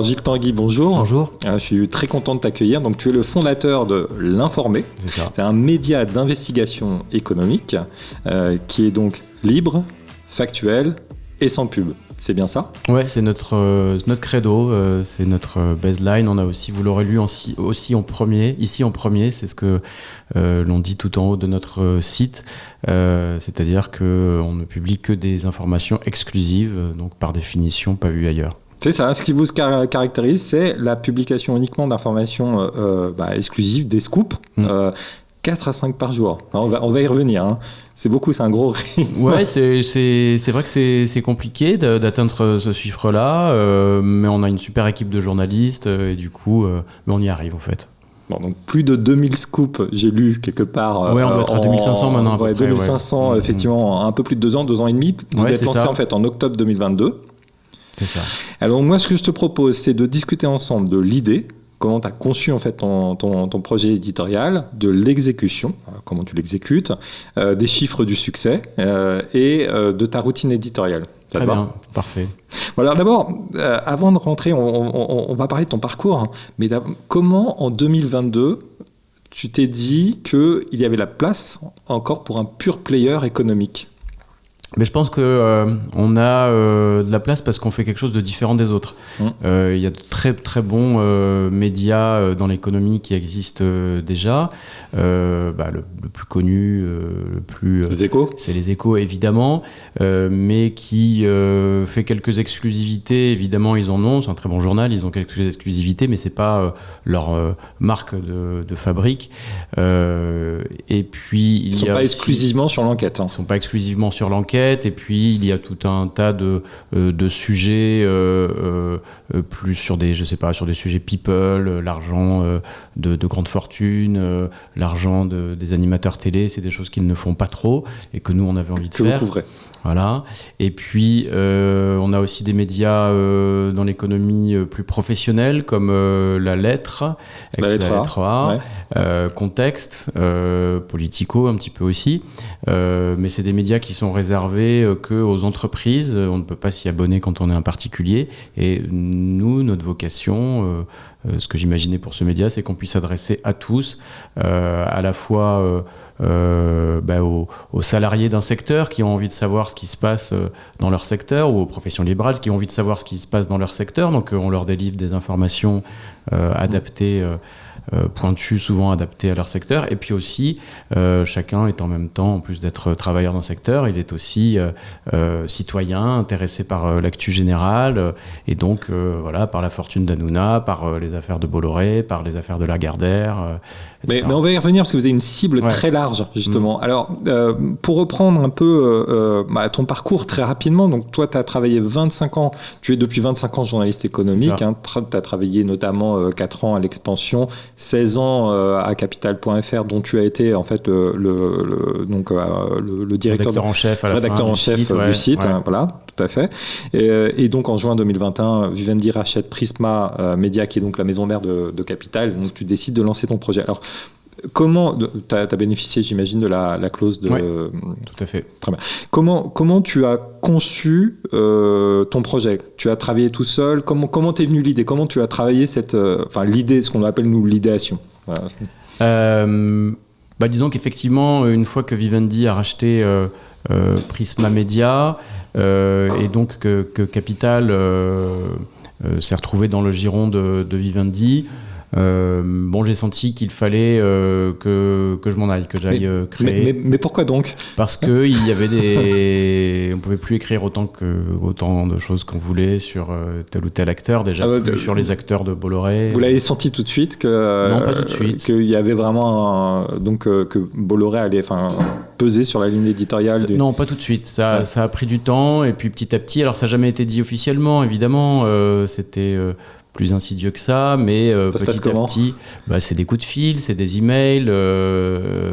Alors Gilles Tanguy, bonjour. Bonjour. Je suis très content de t'accueillir. Donc tu es le fondateur de L'Informé. C'est ça. C'est un média d'investigation économique qui est donc libre, factuel et sans pub. C'est bien ça ? Ouais, c'est notre credo, c'est notre baseline. On a aussi, vous l'aurez lu aussi en premier, ici en premier, c'est ce que l'on dit tout en haut de notre site. C'est-à-dire qu'on ne publie que des informations exclusives, donc par définition pas vues ailleurs. C'est ça, ce qui vous caractérise, c'est la publication uniquement d'informations exclusives, des scoops, 4 à 5 par jour. Alors, on va y revenir, hein. C'est beaucoup, c'est un gros rythme. Ouais, c'est vrai que c'est compliqué d'atteindre ce chiffre-là, mais on a une super équipe de journalistes et du coup, on y arrive en fait. Bon, donc plus de 2000 scoops, j'ai lu quelque part. Ouais, on doit être à 2500 maintenant. Ouais, 2500, effectivement, un peu plus de 2 ans et demi. Vous êtes lancé en fait en octobre 2022. C'est ça. Alors moi, ce que je te propose, c'est de discuter ensemble de l'idée, comment tu as conçu en fait ton projet éditorial, de l'exécution, comment tu l'exécutes, des chiffres du succès et de ta routine éditoriale. Très bien, parfait. Bon, alors d'abord, avant de rentrer, on va parler de ton parcours, hein, mais comment en 2022 tu t'es dit qu'il y avait la place encore pour un pure player économique ? Mais je pense qu'on a de la place parce qu'on fait quelque chose de différent des autres. Il y a de très très bons médias dans l'économie qui existent déjà. Le plus connu, les Échos, c'est les Échos évidemment, mais qui fait quelques exclusivités. Évidemment, ils en ont. C'est un très bon journal. Ils ont quelques exclusivités, mais c'est pas leur marque de fabrique. Et puis ils sont pas exclusivement sur l'enquête. Ils sont pas exclusivement sur l'enquête. Et puis il y a tout un tas de sujets plus sur des sujets people, l'argent de grandes fortunes, l'argent des animateurs télé, c'est des choses qu'ils ne font pas trop et que nous on avait envie de faire. Que vous couvrez. Voilà. Et puis on a aussi des médias dans l'économie plus professionnelle comme la lettre, la lettre A, Contexte, Politico un petit peu aussi, mais c'est des médias qui sont réservés qu'aux entreprises. On ne peut pas s'y abonner quand on est un particulier. Et nous, notre vocation, ce que j'imaginais pour ce média, c'est qu'on puisse s'adresser à tous, à la fois aux salariés d'un secteur qui ont envie de savoir ce qui se passe dans leur secteur, ou aux professions libérales qui ont envie de savoir ce qui se passe dans leur secteur. Donc on leur délivre des informations adaptées, pointues, souvent adaptées à leur secteur. Et puis aussi, chacun est en même temps, en plus d'être travailleur d'un secteur, il est aussi citoyen, intéressé par l'actu générale, et donc par la fortune d'Hanouna, par les affaires de Bolloré, par les affaires de Lagardère, mais on va y revenir parce que vous avez une cible très large, justement. Alors, pour reprendre un peu ton parcours très rapidement, donc toi, tu as travaillé 25 ans, tu es depuis 25 ans journaliste économique, tu as travaillé notamment 4 ans à l'Expansion, 16 ans à Capital.fr, dont tu as été en fait le directeur rédacteur en chef, du site. Voilà, tout à fait. Et donc en juin 2021, Vivendi rachète Prisma Media, qui est donc la maison mère de Capital. Donc tu décides de lancer ton projet. Alors, comment tu as bénéficié, j'imagine, de la clause de... Oui, tout à fait. Très bien. Comment tu as conçu ton projet ? Tu as travaillé tout seul ? Comment t'es venue l'idée ? Comment tu as travaillé l'idée, ce qu'on appelle nous l'idéation ? Voilà. Disons qu'effectivement, une fois que Vivendi a racheté Prisma Media, et donc que Capital s'est retrouvé dans le giron de Vivendi, j'ai senti qu'il fallait que je m'en aille, que j'aille créer. Mais pourquoi donc ? Parce que il y avait on pouvait plus écrire autant de choses qu'on voulait sur tel ou tel acteur, déjà plus sur les acteurs de Bolloré. Vous l'avez senti tout de suite que non, pas tout de suite, qu'il y avait vraiment que Bolloré allait peser sur la ligne éditoriale. Non, pas tout de suite. Ça a pris du temps, et puis petit à petit. Alors ça n'a jamais été dit officiellement, évidemment. C'était plus insidieux que ça, mais petit à petit, c'est des coups de fil, c'est des emails.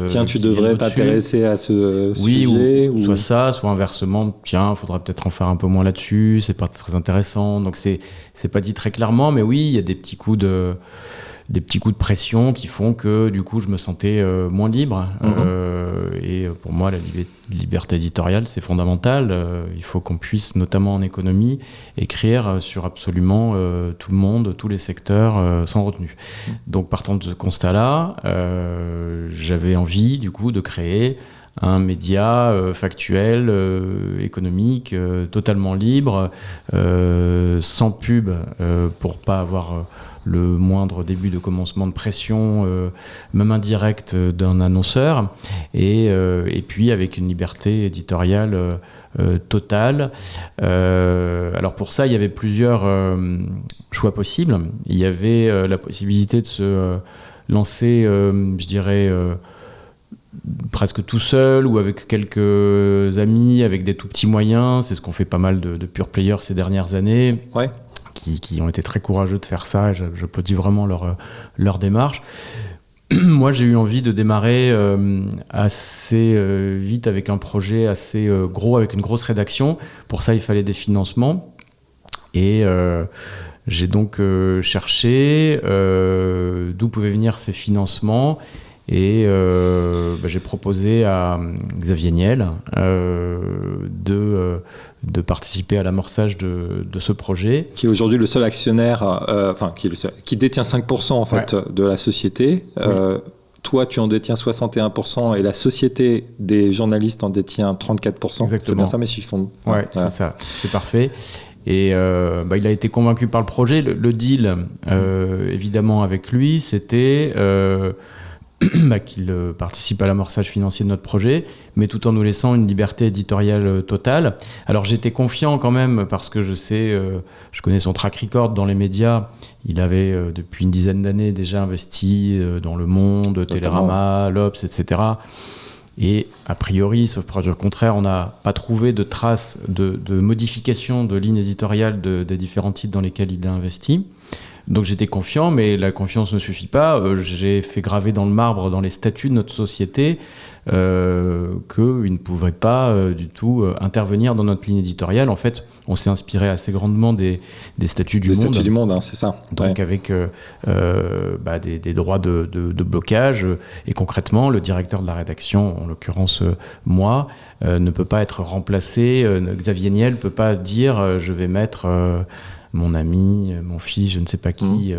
Tiens, tu devrais t'intéresser à ce sujet. Oui, soit ça, soit inversement. Tiens, il faudra peut-être en faire un peu moins là-dessus, c'est pas très intéressant. Donc c'est pas dit très clairement, mais oui, il y a des petits coups de des petits coups de pression qui font que du coup je me sentais moins libre. Et pour moi, la liberté éditoriale, c'est fondamental. Il faut qu'on puisse, notamment en économie, écrire sur absolument tout le monde, tous les secteurs, sans retenue. Donc partant de ce constat-là, j'avais envie du coup de créer un média factuel, économique, totalement libre, sans pub, pour pas avoir le moindre début de commencement de pression, même indirect, d'un annonceur, et puis avec une liberté éditoriale totale. Alors pour ça, il y avait plusieurs choix possibles. Il y avait la possibilité de se lancer, je dirais, presque tout seul ou avec quelques amis, avec des tout petits moyens. C'est ce qu'ont fait pas mal de pure players ces dernières années, qui ont été très courageux de faire ça. J'applaudis vraiment leur démarche. Moi, j'ai eu envie de démarrer assez vite avec un projet assez gros, avec une grosse rédaction. Pour ça, il fallait des financements. Et j'ai donc cherché d'où pouvaient venir ces financements. Et j'ai proposé à Xavier Niel de participer à l'amorçage de ce projet. Qui est aujourd'hui le seul actionnaire, qui détient 5% en fait, de la société. Toi, tu en détiens 61% et la société des journalistes en détient 34%. Exactement. C'est bien ça, mes chiffres. Ouais, c'est ça, c'est parfait. Et il a été convaincu par le projet. Le deal, évidemment, avec lui, c'était qu'il participe à l'amorçage financier de notre projet, mais tout en nous laissant une liberté éditoriale totale. Alors j'étais confiant quand même, parce que je connais son track record dans les médias. Il avait depuis une dizaine d'années déjà investi dans Le Monde, Télérama, l'Obs, etc. Et a priori, sauf preuve du contraire, on n'a pas trouvé de traces de modification de ligne éditoriale des différents titres dans lesquels il a investi. Donc j'étais confiant, mais la confiance ne suffit pas. J'ai fait graver dans le marbre, dans les statuts de notre société, qu'il ne pouvait pas du tout intervenir dans notre ligne éditoriale. En fait, on s'est inspiré assez grandement des statuts du Monde. Des statuts du Monde, hein, c'est ça. Donc avec des droits de blocage. Et concrètement, le directeur de la rédaction, en l'occurrence moi, ne peut pas être remplacé. Xavier Niel ne peut pas dire je vais mettre mon ami, mon fils, je ne sais pas qui,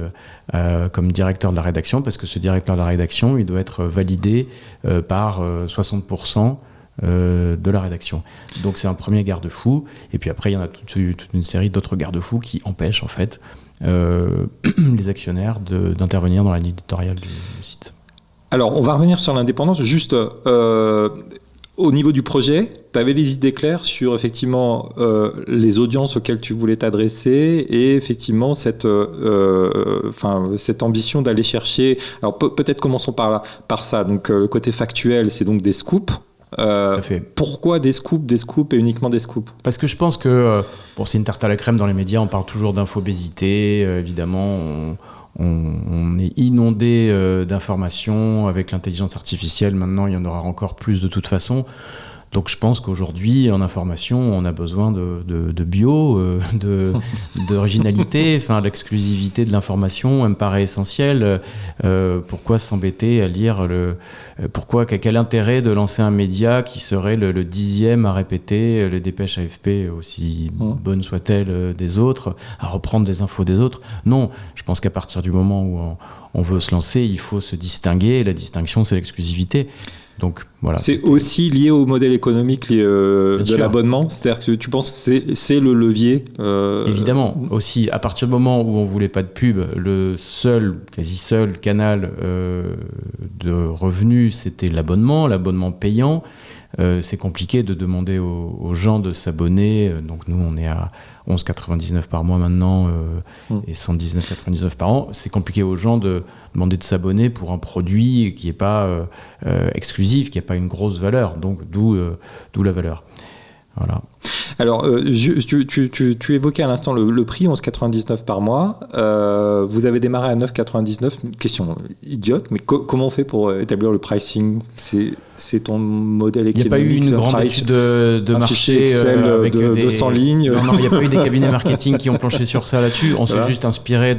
comme directeur de la rédaction, parce que ce directeur de la rédaction, il doit être validé par 60% de la rédaction. Donc c'est un premier garde-fou, et puis après il y en a toute une série d'autres garde-fous qui empêchent en fait les actionnaires d'intervenir dans la ligne éditoriale du site. Alors on va revenir sur l'indépendance, juste au niveau du projet, tu avais les idées claires sur effectivement les audiences auxquelles tu voulais t'adresser et effectivement cette ambition d'aller chercher. Alors peut-être commençons par ça. Donc le côté factuel, c'est donc des scoops. Pourquoi des scoops et uniquement des scoops ? Parce que je pense que c'est une tarte à la crème dans les médias. On parle toujours d'infobésité, évidemment. On est inondé d'informations. Avec l'intelligence artificielle, maintenant, il y en aura encore plus de toute façon. Donc je pense qu'aujourd'hui, en information, on a besoin de bio, d'originalité. L'exclusivité de l'information, elle me paraît essentielle. Pourquoi s'embêter à lire quel intérêt de lancer un média qui serait le 10e à répéter les dépêches AFP, aussi bonnes soient-elles, des autres, à reprendre les infos des autres ? Non, je pense qu'à partir du moment où on veut se lancer, il faut se distinguer. Et la distinction, c'est l'exclusivité. Donc, voilà. C'est aussi lié au modèle économique de l'abonnement, c'est-à-dire que tu penses que c'est le levier Évidemment, aussi, à partir du moment où on ne voulait pas de pub, le quasi seul canal de revenus, c'était l'abonnement payant. C'est compliqué de demander aux gens de s'abonner. Donc nous, on est à 11,99 par mois maintenant et 119,99 par an. C'est compliqué aux gens de demander de s'abonner pour un produit qui n'est pas exclusif, qui n'a pas une grosse valeur. Donc d'où la valeur. Voilà. Alors, tu évoquais à l'instant le prix, 11,99 par mois. Vous avez démarré à 9,99. Question idiote, mais comment on fait pour établir le pricing ? C'est ton modèle économique. Il n'y a pas eu une grande étude de marché Excel avec de 200 lignes. Non, il n'y a pas eu des cabinets marketing qui ont planché sur ça là-dessus. On s'est juste inspiré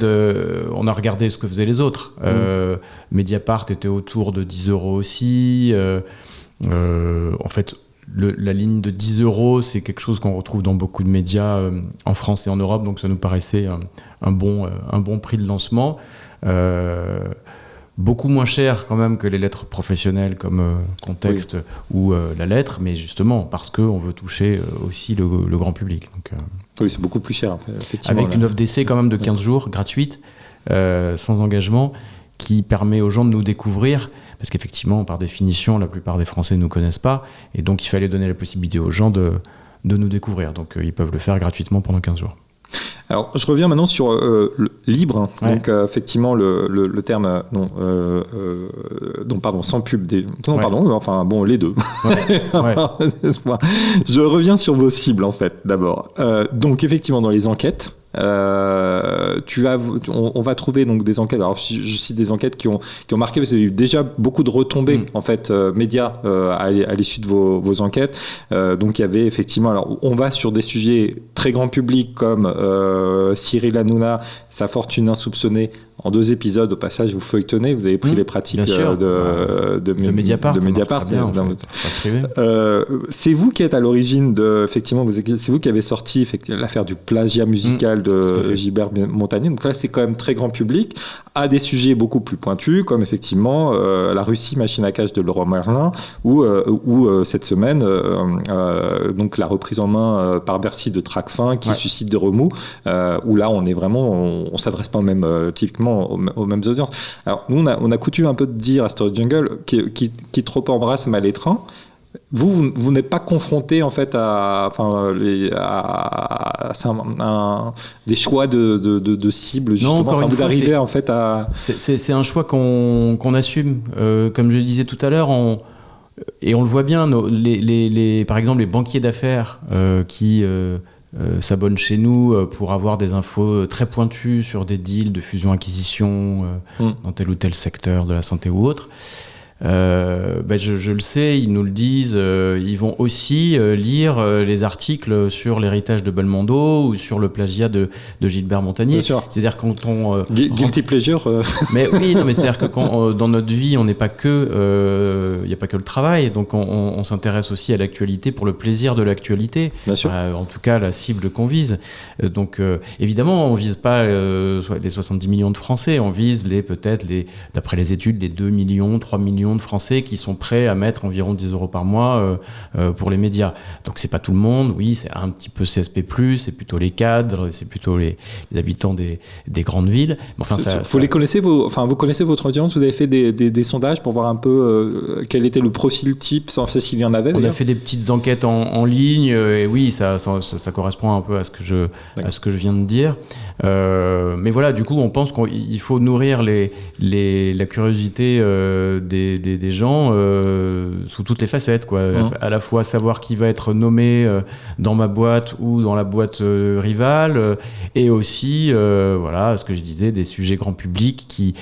on a regardé ce que faisaient les autres. Mediapart était autour de 10 € aussi. En fait, la ligne de 10 €, c'est quelque chose qu'on retrouve dans beaucoup de médias en France et en Europe, donc ça nous paraissait un bon prix de lancement. Beaucoup moins cher quand même que les lettres professionnelles comme Contexte ou la lettre, mais justement parce qu'on veut toucher aussi le grand public. Donc, oui, c'est beaucoup plus cher, effectivement. Avec une offre d'essai quand même de 15 jours, gratuite, sans engagement, qui permet aux gens de nous découvrir, parce qu'effectivement, par définition, la plupart des Français ne nous connaissent pas, et donc il fallait donner la possibilité aux gens de nous découvrir. Donc ils peuvent le faire gratuitement pendant 15 jours. Alors, je reviens maintenant sur le libre. Donc, effectivement, le terme, sans pub. Les deux. Je reviens sur vos cibles, en fait, d'abord. Donc, effectivement, dans les enquêtes, on va trouver donc des enquêtes. Alors, je cite des enquêtes qui ont marqué, parce qu'il y a eu déjà beaucoup de retombées en fait médias à l'issue de vos enquêtes. Donc, il y avait effectivement. Alors, on va sur des sujets très grand public comme Cyril Hanouna, sa fortune insoupçonnée. En 2 épisodes, au passage, vous feuilletonnez, vous avez pris les pratiques de Mediapart. C'est vous qui êtes à l'origine effectivement, c'est vous qui avez sorti l'affaire du plagiat musical de Gilbert Montagnier. Donc là, c'est quand même très grand public, à des sujets beaucoup plus pointus, comme effectivement la Russie, machine à cash de Leroy Merlin, ou cette semaine, donc la reprise en main par Bercy de Tracfin, qui suscite des remous, où là, on est vraiment, on s'adresse pas même typiquement aux mêmes audiences. Alors, nous, on a coutume un peu de dire à Story Jungle qui trop embrasse mal étreint. Vous n'êtes pas confronté en fait à des choix de cibles, justement. Non, encore une vous fois, arrivez en fait à... C'est un choix qu'on assume. Comme je le disais tout à l'heure, et on le voit bien, par exemple les banquiers d'affaires qui s'abonnent chez nous pour avoir des infos très pointues sur des deals de fusion-acquisition dans tel ou tel secteur de la santé ou autre. Je le sais, ils nous le disent, ils vont aussi lire les articles sur l'héritage de Belmondo ou sur le plagiat de Gilbert Montagnier. Bien sûr. C'est-à-dire quand on... Guilty pleasure. Mais oui, non, mais c'est-à-dire que dans notre vie, on n'est pas que... Il n'y a pas que le travail, donc on s'intéresse aussi à l'actualité pour le plaisir de l'actualité. Bien sûr. En tout cas, la cible qu'on vise. Donc évidemment, on ne vise pas les 70 millions de Français, on vise peut-être, d'après les études, les 2 millions, 3 millions de Français qui sont prêts à mettre environ 10 € par mois pour les médias. Donc c'est pas tout le monde, oui, c'est un petit peu CSP+, c'est plutôt les cadres, c'est plutôt les habitants des grandes villes. Mais enfin, vous connaissez votre audience, vous avez fait des sondages pour voir un peu quel était le profil type, s'il y en avait. On a fait des petites enquêtes en ligne, et oui, ça correspond un peu à ce que je viens de dire. Mais voilà, du coup, on pense qu'il faut nourrir la curiosité des gens sous toutes les facettes, quoi. À la fois savoir qui va être nommé dans ma boîte ou dans la boîte rivale, et aussi ce que je disais, des sujets grand public qui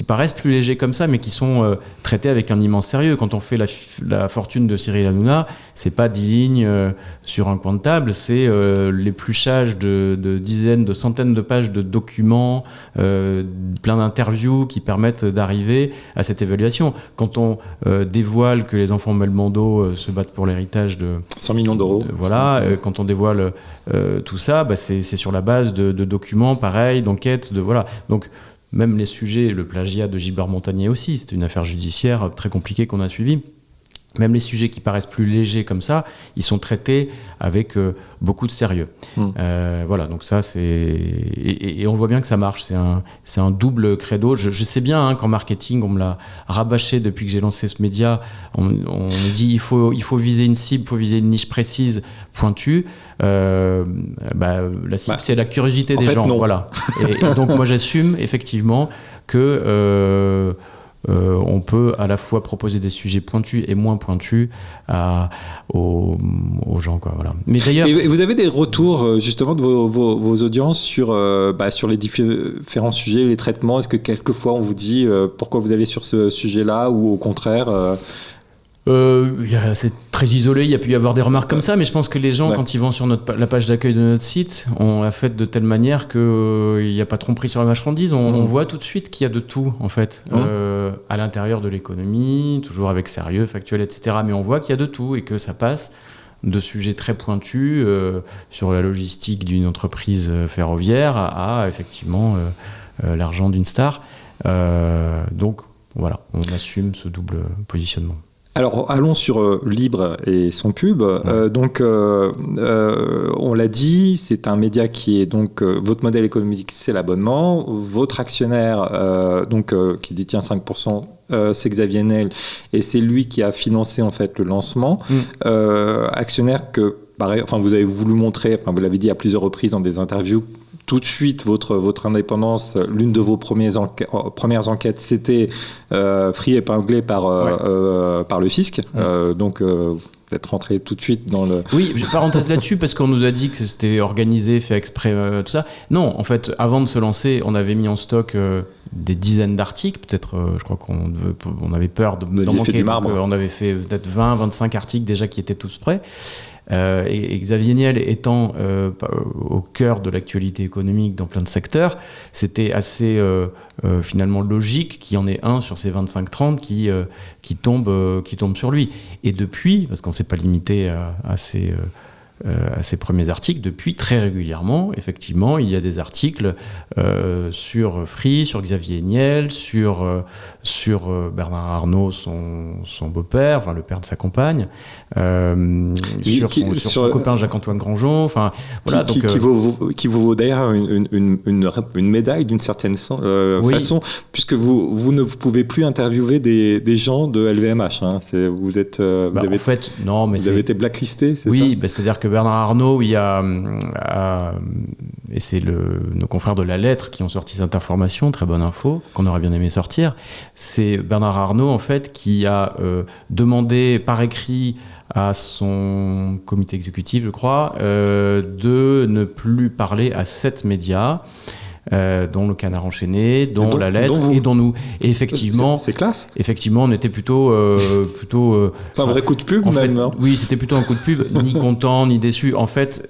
paraissent plus légers comme ça, mais qui sont traités avec un immense sérieux. Quand on fait la fortune de Cyril Hanouna, c'est pas 10 lignes sur un coin de table, c'est l'épluchage de dizaines, de centaines de pages de documents, plein d'interviews qui permettent d'arriver à cette évaluation. Quand on dévoile que les enfants Belmondo se battent pour l'héritage de 100 millions d'euros, quand on dévoile tout ça, c'est sur la base de documents, pareil, d'enquêtes, donc même les sujets, le plagiat de Gilbert Montagnier aussi, c'était une affaire judiciaire très compliquée qu'on a suivie. Même les sujets qui paraissent plus légers comme ça, ils sont traités avec beaucoup de sérieux. Donc ça, c'est... Et on voit bien que ça marche. C'est un double credo. Je sais bien qu'en marketing, on me l'a rabâché depuis que j'ai lancé ce média. On me dit il faut viser une cible, il faut viser une niche précise, pointue. La cible, c'est la curiosité des gens. Non. Voilà. Et donc, moi, j'assume effectivement que... on peut à la fois proposer des sujets pointus et moins pointus aux gens, quoi, voilà. Mais d'ailleurs, et vous avez des retours justement de vos audiences sur les différents sujets, les traitements? Est-ce que quelquefois on vous dit pourquoi vous allez sur ce sujet-là, ou au contraire c'est très isolé, il y a pu y avoir des remarques comme ça, mais je pense que les gens, quand ils vont sur la page d'accueil de notre site, on l'a fait de telle manière qu'il n'y a pas de tromperie sur la marchandise. On voit tout de suite qu'il y a de tout, en fait, à l'intérieur de l'économie, toujours avec sérieux, factuel, etc. Mais on voit qu'il y a de tout et que ça passe de sujets très pointus sur la logistique d'une entreprise ferroviaire à effectivement l'argent d'une star. Donc voilà, on assume ce double positionnement. Alors, allons sur Libre et son pub. Donc, on l'a dit, c'est un média qui est donc votre modèle économique, c'est l'abonnement. Votre actionnaire, qui détient 5%, c'est Xavier Niel, et c'est lui qui a financé en fait le lancement. Actionnaire que, vous avez voulu montrer, vous l'avez dit à plusieurs reprises dans des interviews, tout de suite votre indépendance. L'une de vos premières enquêtes, c'était Free épinglé par le fisc. Donc vous êtes rentré tout de suite dans le... Oui, parenthèse là-dessus, parce qu'on nous a dit que c'était organisé, fait exprès, tout ça. Non, en fait, avant de se lancer, on avait mis en stock des dizaines d'articles. Peut-être, je crois qu'on avait peur d'en manquer. On avait fait peut-être 20, 25 articles déjà qui étaient tous prêts. Et Xavier Niel étant au cœur de l'actualité économique dans plein de secteurs, c'était assez finalement logique qu'il y en ait un sur ces 25-30 qui tombe sur lui. Et depuis, parce qu'on ne s'est pas limité à ces premiers articles, depuis très régulièrement, effectivement, il y a des articles sur Free, sur Xavier Niel, sur Bernard Arnault, son beau-père, enfin le père de sa compagne, sur son copain Jacques-Antoine Grandjean, enfin voilà. Qui vous vaut d'ailleurs une médaille d'une certaine façon, puisque vous ne pouvez plus interviewer des gens de LVMH. Hein. Vous avez été blacklisté, c'est ça? Oui, c'est-à-dire que Bernard Arnault, il y a et c'est nos confrères de La Lettre qui ont sorti cette information, très bonne info, qu'on aurait bien aimé sortir. C'est Bernard Arnault, en fait, qui a demandé par écrit à son comité exécutif, je crois, de ne plus parler à 7 médias, dont le Canard enchaîné, dont La Lettre et dont nous. Et effectivement, c'est classe. Effectivement, on était plutôt. C'est un vrai coup de pub, même. Hein. Oui, c'était plutôt un coup de pub, ni content, ni déçu. En fait,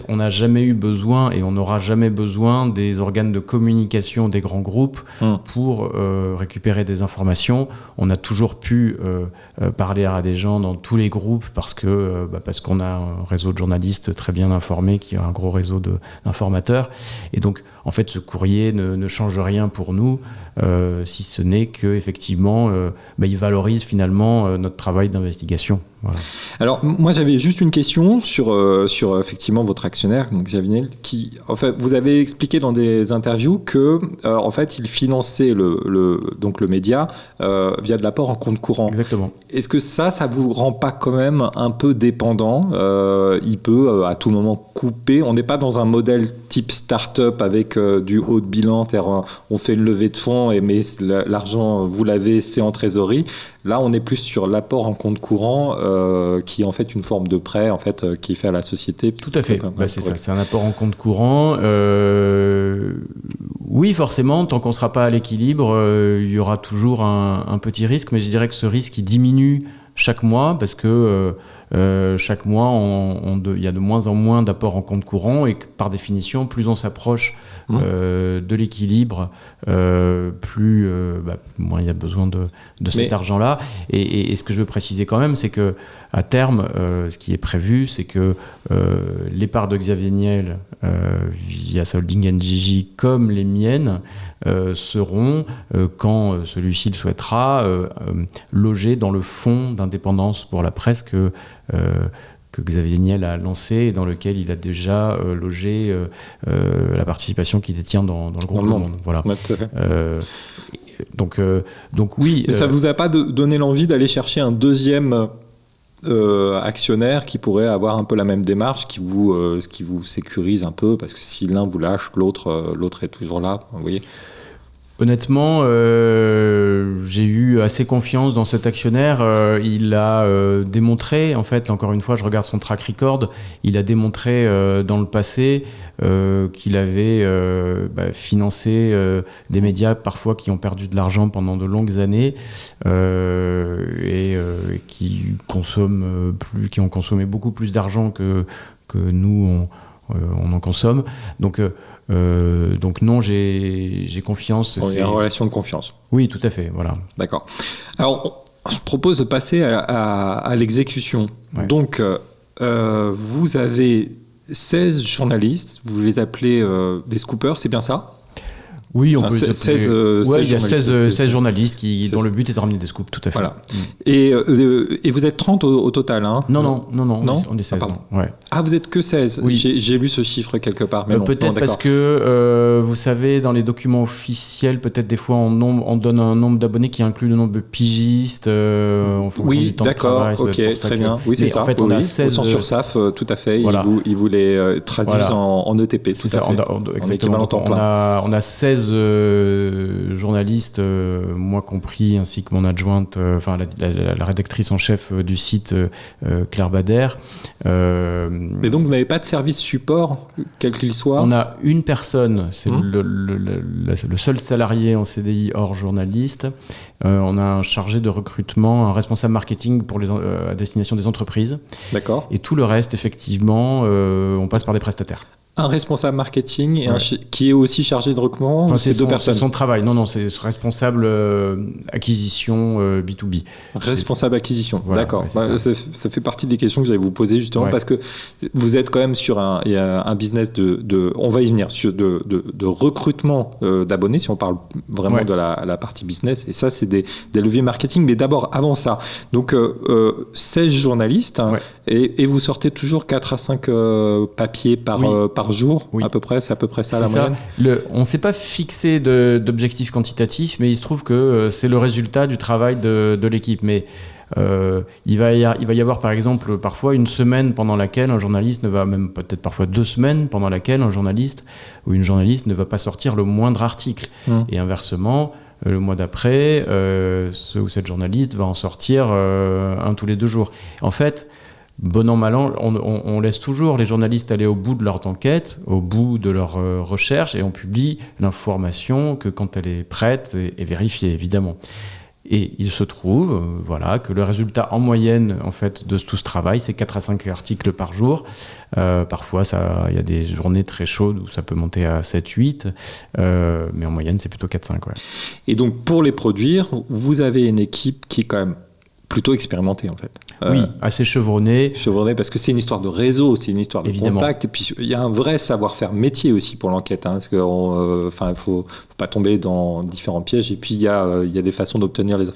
on n'a jamais eu besoin et on n'aura jamais besoin des organes de communication des grands groupes pour récupérer des informations. On a toujours pu parler à des gens dans tous les groupes parce qu'on a un réseau de journalistes très bien informés qui a un gros réseau d'informateurs. Et donc, en fait, ce courrier ne change rien pour nous, si ce n'est qu'effectivement, il valorise finalement notre travail d'investigation. Voilà. Alors, moi, j'avais juste une question sur effectivement votre actionnaire, donc Xavier Niel, qui, en fait, vous avez expliqué dans des interviews que, en fait, il finançait le média via de l'apport en compte courant. Exactement. Est-ce que ça vous rend pas quand même un peu dépendant? Il peut à tout moment couper. On n'est pas dans un modèle type start-up avec du haut de bilan, on fait une levée de fonds, mais l'argent, vous l'avez, c'est en trésorerie. Là, on est plus sur l'apport en compte courant, qui est en fait une forme de prêt qui est fait à la société. Tout à fait. C'est ça, c'est un apport en compte courant. Oui, forcément, tant qu'on ne sera pas à l'équilibre, il y aura toujours un petit risque, mais je dirais que ce risque il diminue chaque mois parce que chaque mois, il y a de moins en moins d'apports en compte courant et que, par définition, plus on s'approche de l'équilibre, plus moins il y a besoin de cet argent-là. Et ce que je veux préciser quand même, c'est que à terme, ce qui est prévu, c'est que les parts de Xavier Niel via sa holding NJJ, comme les miennes, seront, quand celui-ci le souhaitera, logées dans le fonds d'indépendance pour la presse que Xavier Niel a lancé et dans lequel il a déjà logé la participation qu'il détient dans le groupe Le Monde. Voilà. Ouais, tout à fait. Donc oui. Mais ça vous a pas donné l'envie d'aller chercher un deuxième actionnaire qui pourrait avoir un peu la même démarche, qui vous sécurise un peu, parce que si l'un vous lâche, l'autre est toujours là, vous voyez? Honnêtement, j'ai eu assez confiance dans cet actionnaire. Il a démontré, en fait, encore une fois, je regarde son track record, il a démontré dans le passé qu'il avait financé des médias parfois qui ont perdu de l'argent pendant de longues années et qui ont consommé beaucoup plus d'argent que nous on en consomme. Donc non, j'ai confiance. Il y a une relation de confiance. Oui, tout à fait, voilà. D'accord. Alors, je propose de passer à l'exécution. Ouais. Donc, vous avez 16 journalistes, vous les appelez des scoopers, c'est bien ça ? Oui, on peut 16 il y a 16 journalistes dont le but est de ramener des scoops, tout à fait. Voilà. Et vous êtes 30 au total, hein ? Non, on est 16. Ouais. Ah, vous êtes que 16 ? Oui. J'ai lu ce chiffre quelque part. Mais peut-être parce que, vous savez, dans les documents officiels, peut-être des fois on donne un nombre d'abonnés qui inclut le nombre de pigistes en fonction du temps de travail. Oui, d'accord, ok, très bien. Oui, c'est ça. En fait, on a 16... Au sens sur SAF, tout à fait. Voilà. Ils vous les traduisent en ETP, tout à fait. Exactement. On a 16 journalistes, moi compris, ainsi que mon adjointe, la rédactrice en chef du site, Claire Bader. Mais donc, vous n'avez pas de service support, quel qu'il soit ? On a une personne, c'est le seul salarié en CDI hors journaliste. On a un chargé de recrutement, un responsable marketing à destination des entreprises. D'accord. Et tout le reste, effectivement, on passe par des prestataires. Un responsable marketing et qui est aussi chargé de recrutement. Enfin, c'est deux personnes. C'est son travail. Non, c'est responsable acquisition B2B. Responsable acquisition. Voilà, d'accord. Ouais, ça fait partie des questions que j'allais vous poser justement parce que vous êtes quand même sur un business on va y venir, de recrutement d'abonnés, si on parle vraiment de la partie business. Et ça, c'est des leviers marketing. Mais d'abord, avant ça, donc 16 journalistes et vous sortez toujours 4 à 5 papiers par jour, à peu près. C'est à peu près ça la moyenne. On ne s'est pas fixé d'objectifs quantitatifs, mais il se trouve que c'est le résultat du travail de l'équipe. Mais il va y avoir par exemple parfois une semaine pendant laquelle un journaliste peut-être parfois 2 semaines pendant laquelle un journaliste ou une journaliste ne va pas sortir le moindre article. Et inversement, le mois d'après, ce ou cette journaliste va en sortir un tous les 2 jours. En fait, bon an, mal an, on laisse toujours les journalistes aller au bout de leur enquête, au bout de leur recherche, et on publie l'information que quand elle est prête et vérifiée, évidemment. Et il se trouve que le résultat en moyenne en fait, de tout ce travail, c'est 4 à 5 articles par jour. Parfois, il y a des journées très chaudes où ça peut monter à 7-8, mais en moyenne, c'est plutôt 4-5. Ouais. Et donc, pour les produire, vous avez une équipe qui est quand même plutôt expérimenté en fait. Oui, assez chevronné. Chevronné parce que c'est une histoire de réseau, c'est une histoire de contact. Et puis il y a un vrai savoir-faire métier aussi pour l'enquête, parce que il faut pas tomber dans différents pièges. Et puis il y a des façons d'obtenir les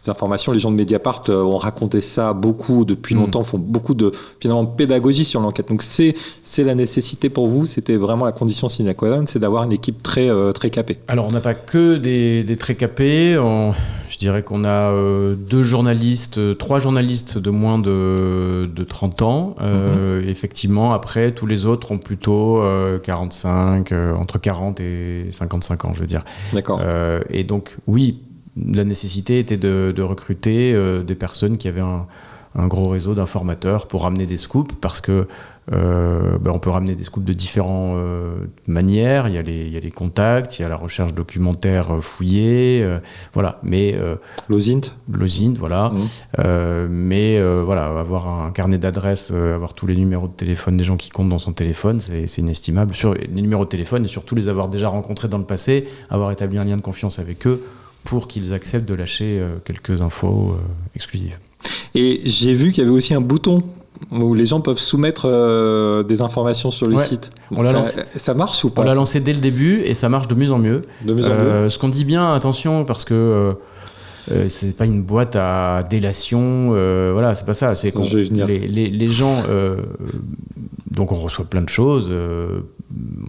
informations. Les gens de Mediapart ont raconté ça beaucoup depuis longtemps, font beaucoup de finalement pédagogie sur l'enquête. Donc c'est la nécessité pour vous. C'était vraiment la condition sine qua non, c'est d'avoir une équipe très très capée. Alors on n'a pas que des très capés. Je dirais qu'on a 3 journalistes de moins de 30 ans. Effectivement, après, tous les autres ont plutôt 45, entre 40 et 55 ans, je veux dire. D'accord. Et donc, oui, la nécessité était de recruter des personnes qui avaient un gros réseau d'informateurs pour ramener des scoops, parce que on peut ramener des scoops de différentes manières. Il y a les contacts, il y a la recherche documentaire fouillée, voilà. Mais l'OSINT, voilà. Mais avoir un carnet d'adresses, avoir tous les numéros de téléphone des gens qui comptent dans son téléphone, c'est inestimable. Sur les numéros de téléphone et surtout les avoir déjà rencontrés dans le passé, avoir établi un lien de confiance avec eux pour qu'ils acceptent de lâcher quelques infos exclusives. Et j'ai vu qu'il y avait aussi un bouton où les gens peuvent soumettre des informations sur le site. Ça marche ou pas ? On l'a lancé dès le début et ça marche de mieux en mieux. Ce qu'on dit bien, attention, parce que c'est pas une boîte à délation, c'est pas ça. C'est les gens, donc on reçoit plein de choses.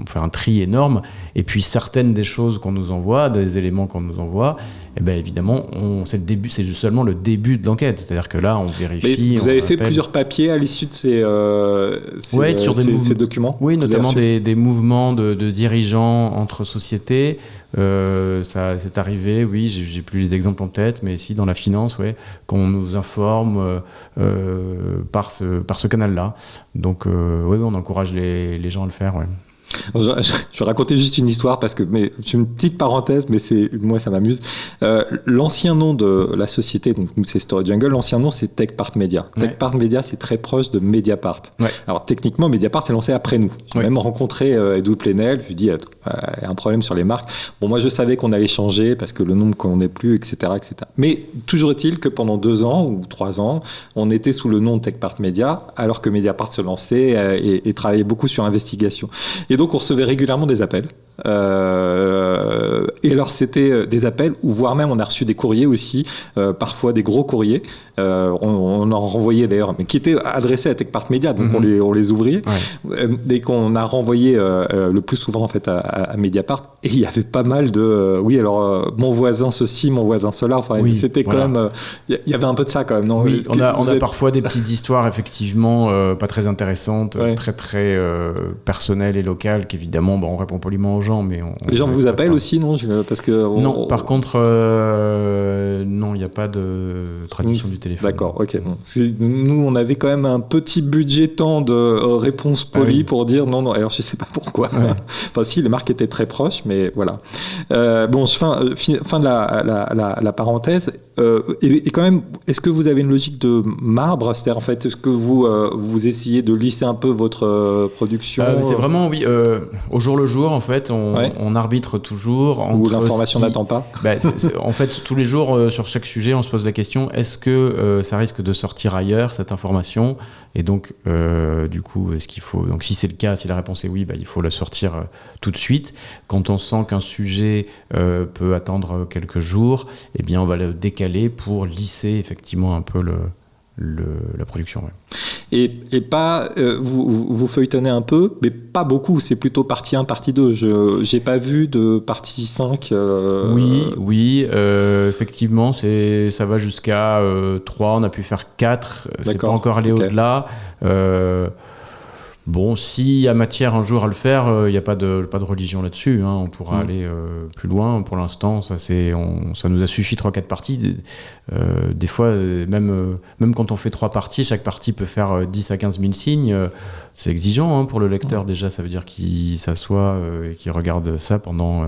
on fait un tri énorme. Et puis certaines des choses qu'on nous envoie, des éléments qu'on nous envoie, eh ben évidemment, c'est seulement le début de l'enquête. C'est-à-dire que là, on vérifie. Mais vous avez fait plusieurs papiers à l'issue de ces documents. Oui, notamment des mouvements de dirigeants entre sociétés. Ça c'est arrivé, oui, j'ai plus les exemples en tête, mais si dans la finance, qu'on nous informe par ce canal-là. Donc, oui, on encourage les gens à le faire. Ouais. Je vais raconter juste une histoire parce que c'est une petite parenthèse, mais moi ça m'amuse. L'ancien nom de la société, donc nous c'est Story Jungle, l'ancien nom c'est Techpart Media. Ouais. Techpart Media, c'est très proche de Mediapart. Ouais. Alors techniquement, Mediapart s'est lancé après nous. J'ai même rencontré Edouard Plenel, je lui ai dit il y a un problème sur les marques. Bon, moi je savais qu'on allait changer parce que le nom ne convenait plus, etc., etc. Mais toujours est-il que pendant 2 ans ou 3 ans, on était sous le nom de Techpart Media, alors que Mediapart se lançait et travaillait beaucoup sur investigation. Et donc, on recevait régulièrement des appels. Et alors, c'était des appels, ou voire même, on a reçu des courriers aussi, parfois des gros courriers. On en renvoyait d'ailleurs, mais qui étaient adressés à Techpart Media, donc on les ouvrait. Ouais. Et qu'on a renvoyé le plus souvent, en fait, à Mediapart. Et il y avait pas mal de... mon voisin ceci, mon voisin cela. Enfin, c'était quand même... Il y avait un peu de ça, quand même. Non, oui, on a parfois des petites histoires, effectivement, pas très intéressantes, très, très personnelles et locales, qu'évidemment, on répond poliment aux gens, mais les gens vous appellent aussi, non? Parce que non, par contre, non, il n'y a pas de tradition du téléphone. D'accord, ok. Bon. Nous, on avait quand même un petit budget temps de réponse polie pour dire non. Alors, je ne sais pas pourquoi. Ouais. Enfin, si, les marques étaient très proches, mais voilà. Fin de la parenthèse. Et quand même, est-ce que vous avez une logique de marbre? C'est-à-dire, en fait, est-ce que vous essayez de lisser un peu votre production? C'est vraiment, oui, au jour le jour, en fait, on arbitre toujours. Où l'information n'attend pas. En fait, tous les jours, sur chaque sujet, on se pose la question, est-ce que ça risque de sortir ailleurs, cette information? Et donc, du coup, est-ce qu'il faut... Donc, si c'est le cas, si la réponse est oui, il faut la sortir tout de suite. Quand on sent qu'un sujet peut attendre quelques jours, eh bien, on va le décaler pour lisser effectivement un peu la production. Ouais. Et pas, vous feuilletonnez un peu, mais pas beaucoup, c'est plutôt partie 1, partie 2. Je n'ai pas vu de partie 5. Oui, effectivement, ça va jusqu'à 3, on a pu faire 4, c'est pas encore allé au-delà. Bon, s'il y a matière un jour à le faire, il n'y a pas de religion là-dessus. On pourra aller plus loin. Pour l'instant, ça nous a suffi 3-4 parties. Des fois, même quand on fait 3 parties, chaque partie peut faire 10 à 15 000 signes. C'est exigeant pour le lecteur déjà. Ça veut dire qu'il s'assoit et qu'il regarde ça pendant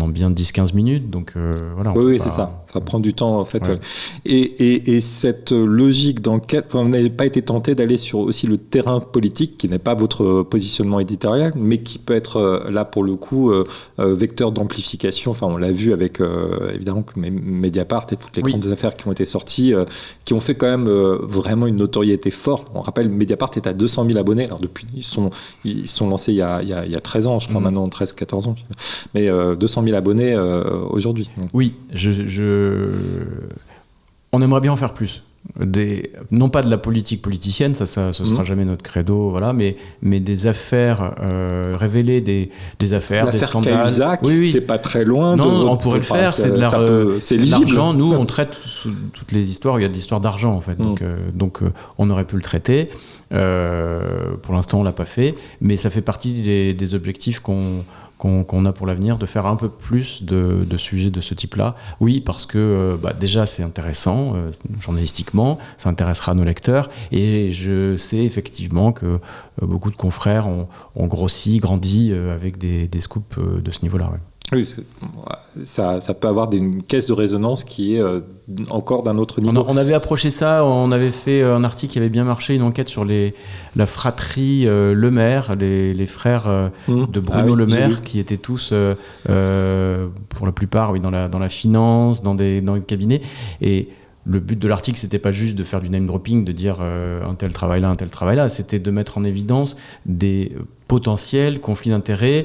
bien 10-15 minutes. Donc, voilà. Oui, c'est ça. Ça prend du temps, en fait. Ouais. Et cette logique d'enquête, vous n'avez pas été tenté d'aller sur aussi le terrain politique, qui n'est pas votre positionnement éditorial, mais qui peut être, là, pour le coup, vecteur d'amplification. Enfin, on l'a vu avec, évidemment, Mediapart et toutes les grandes affaires qui ont été sorties, qui ont fait quand même vraiment une notoriété forte. On rappelle, Mediapart est à 200 000 abonnés. Alors, depuis, ils sont lancés il y a 13 ans, je crois, maintenant, 13 ou 14 ans. Mais 200 000 abonnés aujourd'hui. Oui, on aimerait bien en faire plus. Non pas de la politique politicienne, ce sera jamais notre credo, voilà, mais des affaires révélées, des affaires, des scandales. L'affaire Cahuzac, c'est pas très loin. Non, on pourrait le faire, c'est de l'argent. Nous, on traite toutes les histoires, il y a des histoires d'argent en fait, donc on aurait pu le traiter. Pour l'instant, on l'a pas fait, mais ça fait partie des objectifs qu'on a pour l'avenir, de faire un peu plus de sujets de ce type-là. Oui, parce que déjà c'est intéressant journalistiquement, ça intéressera nos lecteurs, et je sais effectivement que beaucoup de confrères ont grandi avec des scoops de ce niveau-là. Ouais. Oui, ça peut avoir une caisse de résonance qui est encore d'un autre niveau. On avait approché ça, on avait fait un article qui avait bien marché, une enquête sur la fratrie Le Maire, les frères de Bruno Le Maire, qui étaient tous, pour la plupart, dans la finance, dans les cabinets. Et le but de l'article, c'était pas juste de faire du name dropping, de dire un tel travail là, c'était de mettre en évidence des potentiel conflit d'intérêts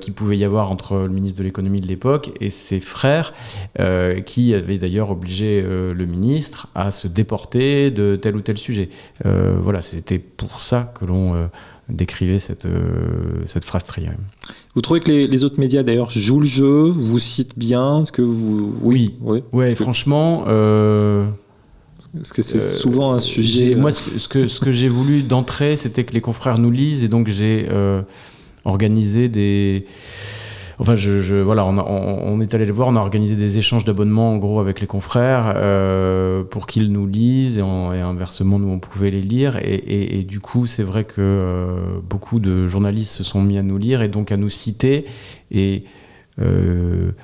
qu'il pouvait y avoir entre le ministre de l'économie de l'époque et ses frères, qui avaient d'ailleurs obligé le ministre à se déporter de tel ou tel sujet. Voilà, c'était pour ça que l'on décrivait cette phrase triée. Vous trouvez que les autres médias, d'ailleurs, jouent le jeu, vous citent bien? Est-ce que vous... Oui. Franchement... Parce que c'est souvent un sujet... Moi, ce que j'ai voulu d'entrée, c'était que les confrères nous lisent, et donc j'ai organisé des... Enfin, voilà, on est allé le voir, on a organisé des échanges d'abonnements, en gros, avec les confrères, pour qu'ils nous lisent, et inversement, nous, on pouvait les lire. Et du coup, c'est vrai que beaucoup de journalistes se sont mis à nous lire, et donc à nous citer. Et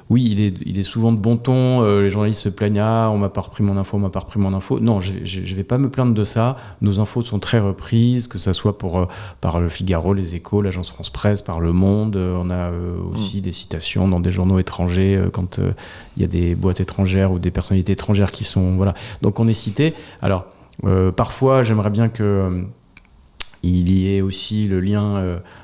oui, il est souvent de bon ton, les journalistes se plaignent, on m'a pas repris mon info, Non, je vais pas me plaindre de ça. Nos infos sont très reprises, que ça soit par le Figaro, les Échos, l'agence France Presse, par Le Monde. On a aussi des citations dans des journaux étrangers quand il y a des boîtes étrangères ou des personnalités étrangères qui sont... Voilà. Donc on est cité. Alors, parfois, j'aimerais bien que... il y ait aussi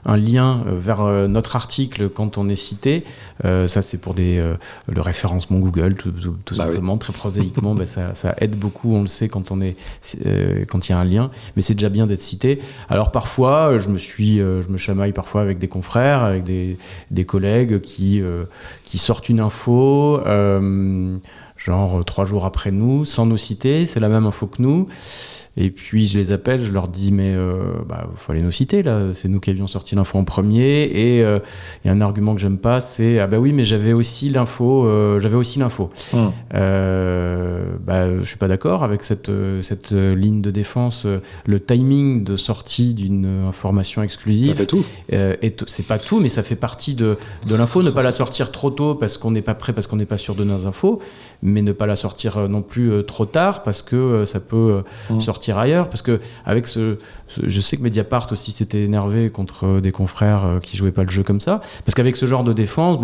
un lien vers notre article quand on est cité. Ça, c'est pour le référencement Google, tout simplement, très prosaïquement. Ça aide beaucoup, on le sait, quand il y a un lien. Mais c'est déjà bien d'être cité. Alors parfois, je me chamaille parfois avec des confrères, avec des collègues qui sortent une info, genre 3 jours après nous, sans nous citer. C'est la même info que nous. Et puis je les appelle, je leur dis mais faut aller nous citer là, c'est nous qui avions sorti l'info en premier. Et un argument que j'aime pas, c'est oui mais j'avais aussi l'info. Je suis pas d'accord avec cette ligne de défense. Le timing de sortie d'une information exclusive. Ça fait tout. C'est pas tout, mais ça fait partie de l'info. Ne pas la sortir trop tôt parce qu'on n'est pas prêt, parce qu'on n'est pas sûr de nos infos, mais ne pas la sortir non plus trop tard parce que ça peut sortir ailleurs, parce que avec je sais que Mediapart aussi s'était énervé contre des confrères qui jouaient pas le jeu comme ça, parce qu'avec ce genre de défense,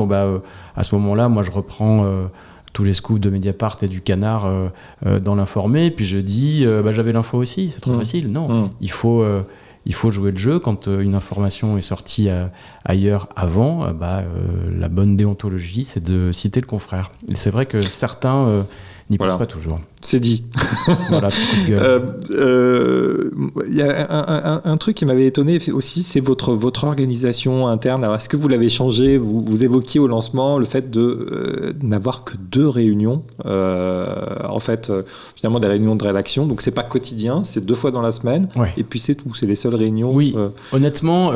à ce moment-là, moi je reprends tous les scoops de Mediapart et du Canard dans l'informé, puis je dis j'avais l'info aussi, c'est trop facile. Non, il faut jouer le jeu. Quand une information est sortie ailleurs avant, la bonne déontologie, c'est de citer le confrère. Et c'est vrai que certains n'y pensent pas toujours. C'est dit. Voilà, petit coup de gueule. Y a un truc qui m'avait étonné aussi, c'est votre organisation interne. Alors, est-ce que vous l'avez changé? Vous évoquiez au lancement le fait de n'avoir que 2 réunions. En fait, finalement, des réunions de rédaction. Donc, c'est pas quotidien, c'est 2 fois dans la semaine. Ouais. Et puis, c'est tout. C'est les seules réunions. Oui, honnêtement...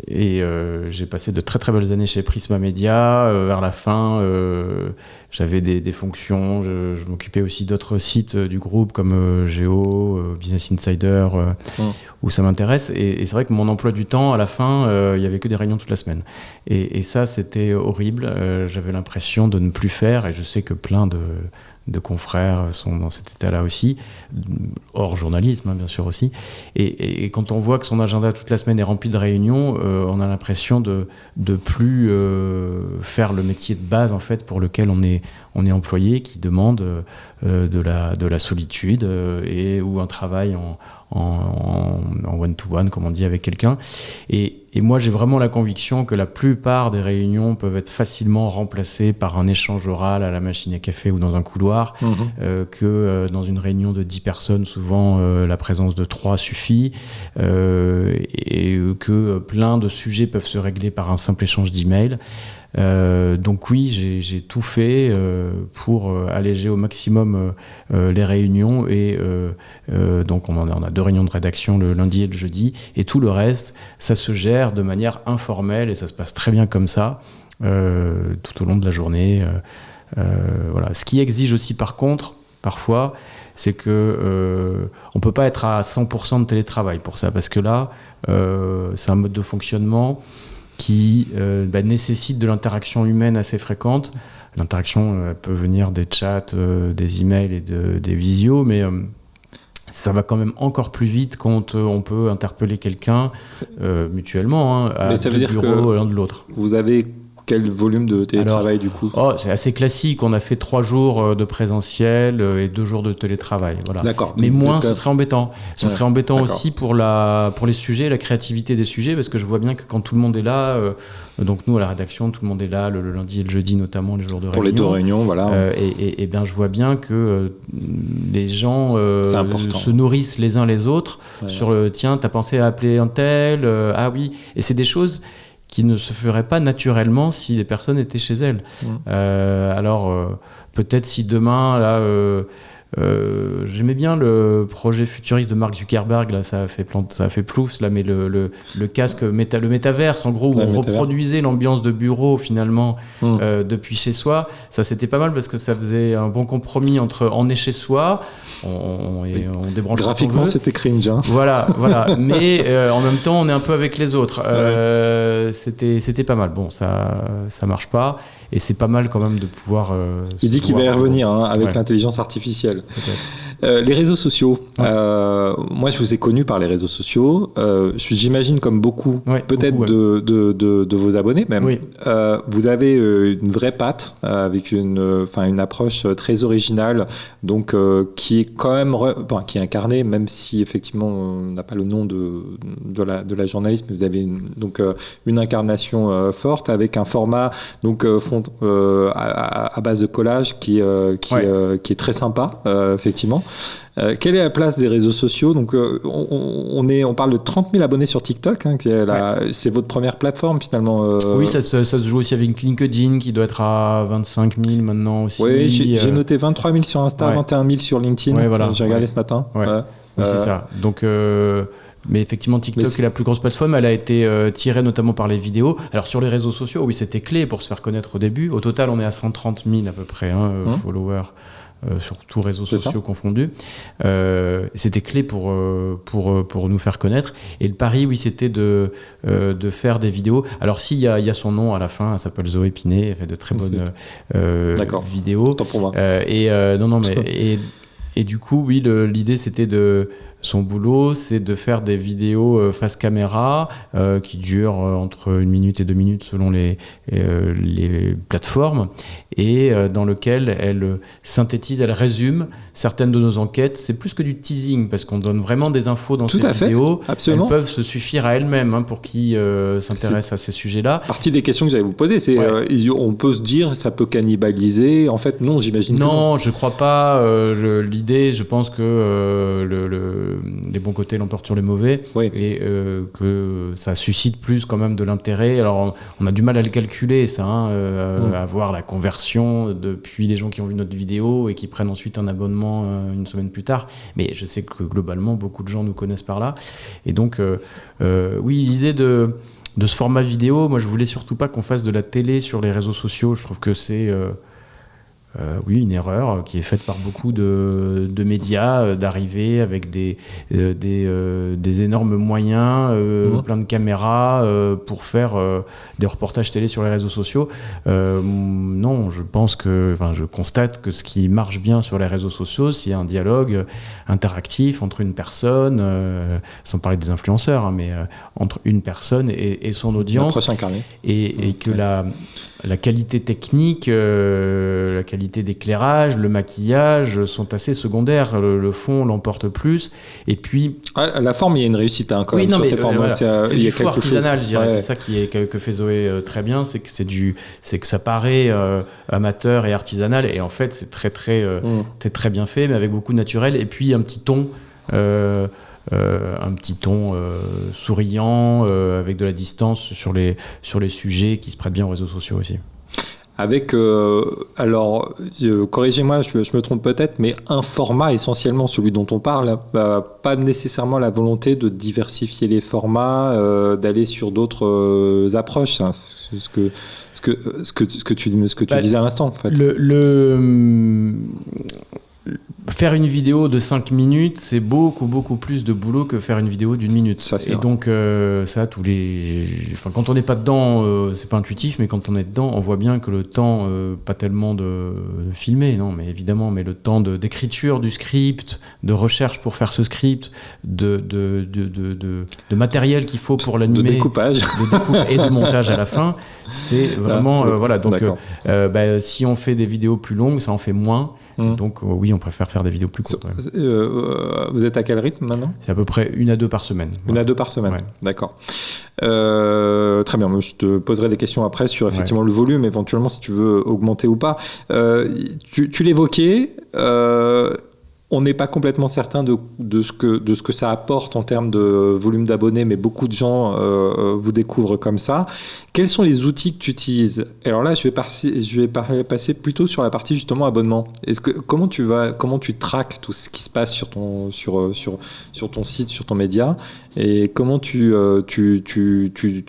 j'ai passé de très très belles années chez Prisma Media. Vers la fin, j'avais des fonctions. Je m'occupais aussi d'autres sites du groupe comme Géo, Business Insider, où ça m'intéresse. Et c'est vrai que mon emploi du temps, à la fin, il n'y avait que des réunions toute la semaine. Et ça, c'était horrible. J'avais l'impression de ne plus faire. Et je sais que plein de confrères sont dans cet état-là aussi, hors journalisme, bien sûr aussi. Et quand on voit que son agenda toute la semaine est rempli de réunions, on a l'impression de plus faire le métier de base en fait pour lequel on est employé, qui demande de la solitude ou un travail en one-to-one, comme on dit, avec quelqu'un. Et moi, j'ai vraiment la conviction que la plupart des réunions peuvent être facilement remplacées par un échange oral à la machine à café ou dans un couloir, que dans une réunion de 10 personnes, souvent la présence de 3 suffit, et que plein de sujets peuvent se régler par un simple échange d'emails. Donc oui, j'ai tout fait pour alléger au maximum les réunions, et donc on a 2 réunions de rédaction le lundi et le jeudi, et tout le reste, ça se gère de manière informelle et ça se passe très bien comme ça tout au long de la journée. Voilà. Ce qui exige aussi par contre, parfois, c'est que on peut pas être à 100% de télétravail pour ça, parce que là, c'est un mode de fonctionnement qui nécessite de l'interaction humaine assez fréquente. L'interaction peut venir des chats, des emails et des visios, mais ça va quand même encore plus vite quand on peut interpeller quelqu'un mutuellement, à 2 bureaux l'un de l'autre. Vous avez Quel volume de télétravail du coup? C'est assez classique. On a fait 3 jours de présentiel et 2 jours de télétravail. Voilà. D'accord. Mais moins, ce serait embêtant. Ce serait embêtant D'accord. aussi pour les sujets, la créativité des sujets, parce que je vois bien que quand tout le monde est là, donc nous à la rédaction, tout le monde est là, le lundi et le jeudi notamment, les jours de réunion. Pour les 2 réunions, voilà. Et bien je vois bien que les gens se nourrissent les uns les autres sur le tiens, t'as pensé à appeler un tel, ah oui, et c'est des choses qui ne se feraient pas naturellement si les personnes étaient chez elles. Alors peut-être si demain là j'aimais bien le projet futuriste de Mark Zuckerberg, là, ça a fait plouf, là, mais le casque, le métaverse, en gros, où on reproduisait l'ambiance de bureau, finalement, depuis chez soi. Ça, c'était pas mal parce que ça faisait un bon compromis entre on est chez soi, on débranche. Graphiquement, c'était cringe. Hein. Voilà. Mais en même temps, on est un peu avec les autres. C'était pas mal. Bon, ça marche pas. Et c'est pas mal quand même de pouvoir... Il dit qu'il va y revenir avec l'intelligence artificielle. Les réseaux sociaux. Moi, je vous ai connu par les réseaux sociaux. J'imagine comme beaucoup, peut-être de vos abonnés même. Oui. Vous avez une vraie patte avec une approche très originale, donc qui est quand même qui est incarnée, même si effectivement on n'a pas le nom de la journaliste, mais vous avez une incarnation forte avec un format à base de collage qui est très sympa, effectivement. Quelle est la place des réseaux sociaux? Donc, on parle de 30 000 abonnés sur TikTok, hein, c'est votre première plateforme finalement. Oui, ça se joue aussi avec LinkedIn qui doit être à 25 000 maintenant aussi. Oui, j'ai noté 23 000 sur Insta, 21 000 sur LinkedIn. J'ai regardé ce matin. C'est ça. Donc, mais effectivement, TikTok est la plus grosse plateforme. Elle a été tirée notamment par les vidéos. Alors, sur les réseaux sociaux, oui, c'était clé pour se faire connaître au début. Au total, on est à 130 000 à peu près followers. Sur tous réseaux sociaux confondus. C'était clé pour nous faire connaître. Et le pari, oui, c'était de faire des vidéos. Alors, il y a son nom à la fin, elle s'appelle Zoé Pinet, elle fait de très bonnes vidéos. Autant pour moi. Et du coup, oui, l'idée, c'était son boulot, c'est de faire des vidéos face caméra qui durent entre 1 minute et 2 minutes selon les plateformes et dans lequel elle synthétise, elle résume certaines de nos enquêtes. C'est plus que du teasing parce qu'on donne vraiment des infos dans ces vidéos. Absolument. Elles peuvent se suffire à elles-mêmes pour qui s'intéresse à ces sujets-là. Partie des questions que j'allais vous poser, c'est on peut se dire ça peut cannibaliser. En fait, non, j'imagine. Non, je crois pas. L'idée, je pense que les bons côtés l'emportent sur les mauvais et que ça suscite plus quand même de l'intérêt. Alors on a du mal à le calculer ça, à voir la conversion depuis les gens qui ont vu notre vidéo et qui prennent ensuite un abonnement une semaine plus tard, mais je sais que globalement beaucoup de gens nous connaissent par là et donc oui, l'idée de ce format vidéo, moi je voulais surtout pas qu'on fasse de la télé sur les réseaux sociaux. Je trouve que c'est une erreur qui est faite par beaucoup de médias, d'arriver avec des énormes moyens, plein de caméras pour faire des reportages télé sur les réseaux sociaux. Non, je constate que ce qui marche bien sur les réseaux sociaux, c'est un dialogue interactif entre une personne, sans parler des influenceurs, mais entre une personne et son audience. L'approche incarnée. Et que la qualité technique, la qualité d'éclairage, le maquillage sont assez secondaires. Le fond l'emporte plus. Et puis... la forme, il y a une réussite quand même sur ces formats. C'est du faux artisanal, je dirais. C'est ça que fait Zoé très bien. C'est que ça paraît amateur et artisanal. Et en fait, c'est très bien fait, mais avec beaucoup de naturel. Et puis, un petit ton... souriant, avec de la distance sur les sujets qui se prêtent bien aux réseaux sociaux aussi. Avec, corrigez-moi, je me trompe peut-être, mais un format essentiellement, celui dont on parle, pas nécessairement la volonté de diversifier les formats, d'aller sur d'autres approches. Hein, ce que tu disais à l'instant, en fait. faire une vidéo de 5 minutes, c'est beaucoup plus de boulot que faire une vidéo d'1 minute. Ça, et donc, ça, quand on n'est pas dedans, c'est pas intuitif, mais quand on est dedans, on voit bien que le temps, pas tellement de filmer, non, mais évidemment, mais le temps d'écriture du script, de recherche pour faire ce script, de matériel qu'il faut pour l'animer, de découpage, et de montage à la fin, c'est vraiment, voilà. Donc, si on fait des vidéos plus longues, ça en fait moins. Donc oui, on préfère faire des vidéos plus courtes. Vous êtes à quel rythme maintenant ? C'est à peu près 1 à 2 par semaine. 1 à 2 par semaine, ouais. D'accord. Très bien, je te poserai des questions après sur effectivement le volume, éventuellement si tu veux augmenter ou pas. Tu l'évoquais, on n'est pas complètement certain de ce que ça apporte en termes de volume d'abonnés, mais beaucoup de gens vous découvrent comme ça. Quels sont les outils que tu utilises ? Alors là, je vais passer plutôt sur la partie justement abonnement. Comment tu traques tout ce qui se passe sur ton site, sur ton média, et comment tu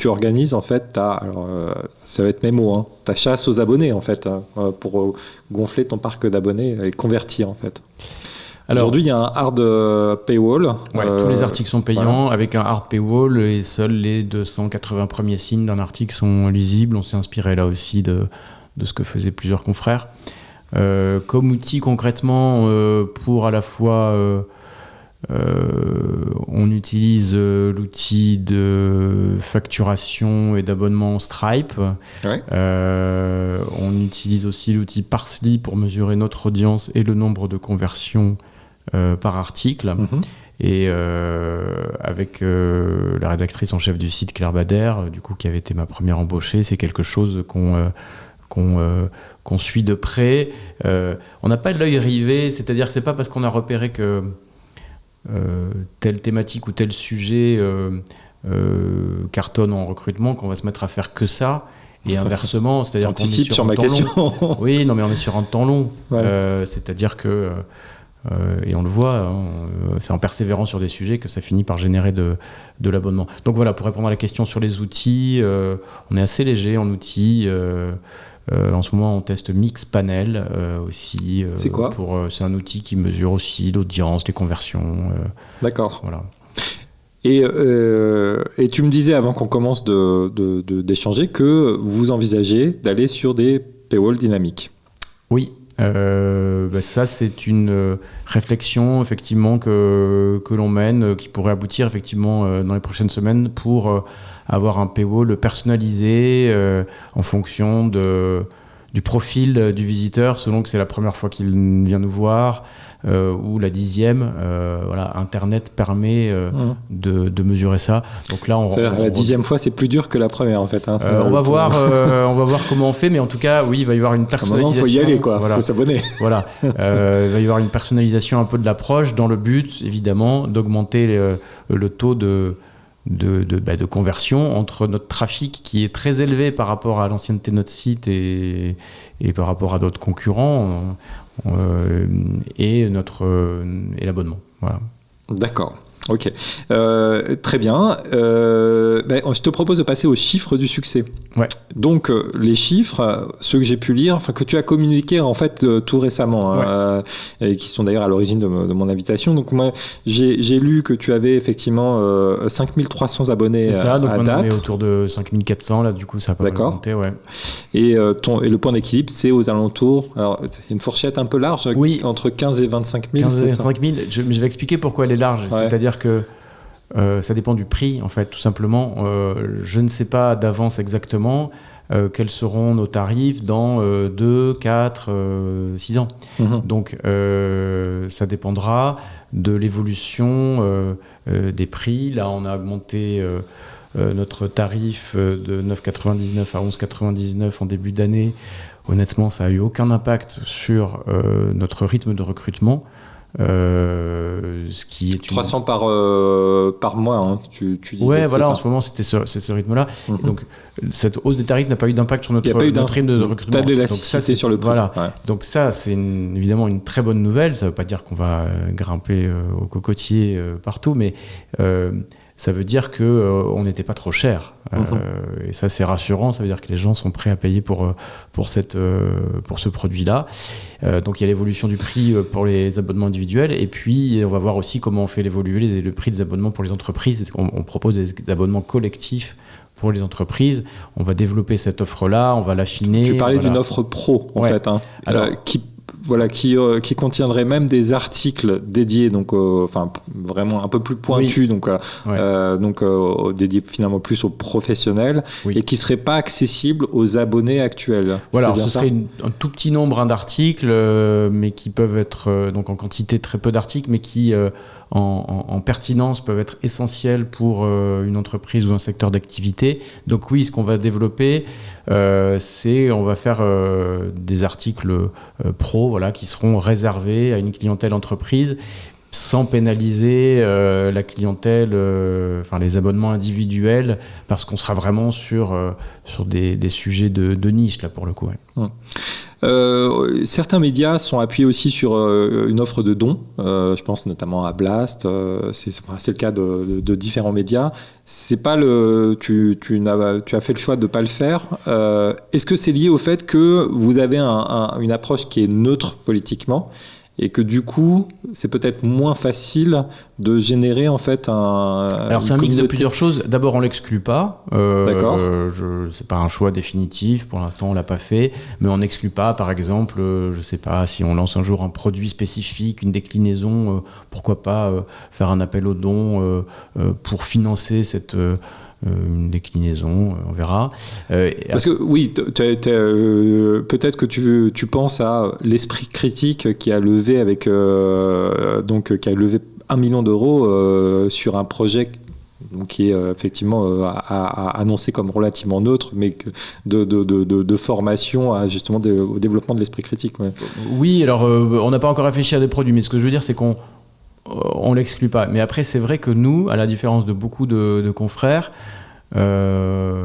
organises en fait ça va être mes mots, ta chasse aux abonnés en fait, pour gonfler ton parc d'abonnés et convertir en fait. Alors, aujourd'hui, il y a un hard paywall. Tous les articles sont payants avec un hard paywall et seuls les 280 premiers signes d'un article sont lisibles. On s'est inspiré là aussi de ce que faisaient plusieurs confrères. Comme outil concrètement, pour à la fois, on utilise l'outil de facturation et d'abonnement Stripe. On utilise aussi l'outil Parse.ly pour mesurer notre audience et le nombre de conversions par article. Et avec la rédactrice en chef du site, Claire Bader, du coup, qui avait été ma première embauchée, c'est quelque chose qu'on suit de près. On n'a pas de l'œil rivé, c'est-à-dire que c'est pas parce qu'on a repéré que telle thématique ou tel sujet cartonne en recrutement qu'on va se mettre à faire que ça. Et inversement, c'est-à-dire qu'on est sur un temps long. Oui, non, mais on est sur un temps long. C'est-à-dire que et on le voit, c'est en persévérant sur des sujets que ça finit par générer de l'abonnement. Donc voilà, pour répondre à la question sur les outils, on est assez léger en outils. En ce moment, on teste Mixpanel aussi. C'est quoi ? C'est un outil qui mesure aussi l'audience, les conversions. D'accord. Voilà. Et tu me disais avant qu'on commence d'échanger que vous envisagez d'aller sur des paywalls dynamiques. Oui. Ça, c'est une réflexion effectivement que l'on mène, qui pourrait aboutir effectivement dans les prochaines semaines pour avoir un paywall personnalisé en fonction du profil du visiteur, selon que c'est la première fois qu'il vient nous voir ou la 10e. Internet permet de mesurer ça. Donc là, la 10e fois, c'est plus dur que la première en fait. On va voir comment on fait, mais en tout cas, oui, il va y avoir une personnalisation. Il faut y aller, quoi. Faut s'abonner. Voilà. Il va y avoir une personnalisation un peu de l'approche, dans le but, évidemment, d'augmenter le taux de conversion entre notre trafic qui est très élevé par rapport à l'ancienneté de notre site et par rapport à d'autres concurrents et l'abonnement. Voilà. D'accord. Ok, très bien. Je te propose de passer aux chiffres du succès. Ouais. Donc les chiffres, ceux que j'ai pu lire, que tu as communiqués en fait tout récemment, et qui sont d'ailleurs à l'origine de mon invitation. Donc moi, j'ai lu que tu avais effectivement 5300 abonnés. C'est ça, donc à on date. est autour de 5400 là. Du coup, ça a pas mal monté, ouais. Et le point d'équilibre, c'est aux alentours. Alors, c'est une fourchette un peu large, entre 15 et 25 000. 15 et 25 000. Je vais expliquer pourquoi elle est large. C'est-à-dire que ça dépend du prix, en fait, tout simplement. Je ne sais pas d'avance exactement quels seront nos tarifs dans 2, 4, 6 ans. Donc, ça dépendra de l'évolution des prix. Là, on a augmenté notre tarif de 9,99 à 11,99 en début d'année. Honnêtement, ça n'a eu aucun impact sur notre rythme de recrutement. Ce qui est 300 par mois, tu disais. Ouais, voilà, en ce moment, c'est ce rythme-là. Donc, cette hausse des tarifs n'a pas eu d'impact sur notre rythme de recrutement. Pas de l'élasticité sur le prix. Voilà. Ouais. Donc ça, c'est évidemment une très bonne nouvelle. Ça ne veut pas dire qu'on va grimper au cocotier partout, mais ça veut dire qu'on n'était pas trop cher. Et ça, c'est rassurant. Ça veut dire que les gens sont prêts à payer pour ce produit-là. Donc, il y a l'évolution du prix pour les abonnements individuels. Et puis, on va voir aussi comment on fait évoluer le prix des abonnements pour les entreprises. On propose des abonnements collectifs pour les entreprises. On va développer cette offre-là, on va l'affiner. Tu parlais d'une offre pro, en fait, hein, qui contiendrait même des articles dédiés, donc vraiment un peu plus pointus, donc dédiés finalement plus aux professionnels, et qui ne seraient pas accessibles aux abonnés actuels. Voilà, alors ce serait un tout petit nombre d'articles, mais qui peuvent être donc en quantité très peu d'articles, mais qui en pertinence peuvent être essentiels pour une entreprise ou un secteur d'activité. Donc oui, ce qu'on va développer, c'est on va faire des articles pro, qui seront réservés à une clientèle entreprise, sans pénaliser la clientèle, les abonnements individuels, parce qu'on sera vraiment sur des sujets de niche, là, pour le coup. Certains médias sont appuyés aussi sur une offre de dons. Je pense notamment à Blast. C'est le cas de différents médias. C'est pas tu as fait le choix de ne pas le faire. Est-ce que c'est lié au fait que vous avez une approche qui est neutre politiquement, et que du coup, c'est peut-être moins facile de générer en fait Alors c'est un mix de plusieurs choses. D'abord, on l'exclut pas. D'accord. C'est pas un choix définitif. Pour l'instant, on l'a pas fait, mais on n'exclut pas. Par exemple, je sais pas, si on lance un jour un produit spécifique, une déclinaison, pourquoi pas faire un appel aux dons pour financer cette une déclinaison, on verra. Parce que oui, peut-être que tu penses à l'esprit critique qui a levé qui a levé 1 million d'euros sur un projet qui est effectivement annoncé comme relativement neutre, mais de formation justement au développement de l'esprit critique. Ouais. Oui, alors on n'a pas encore réfléchi à des produits, mais ce que je veux dire, c'est qu'on l'exclut pas. Mais après, c'est vrai que nous, à la différence de beaucoup de confrères, je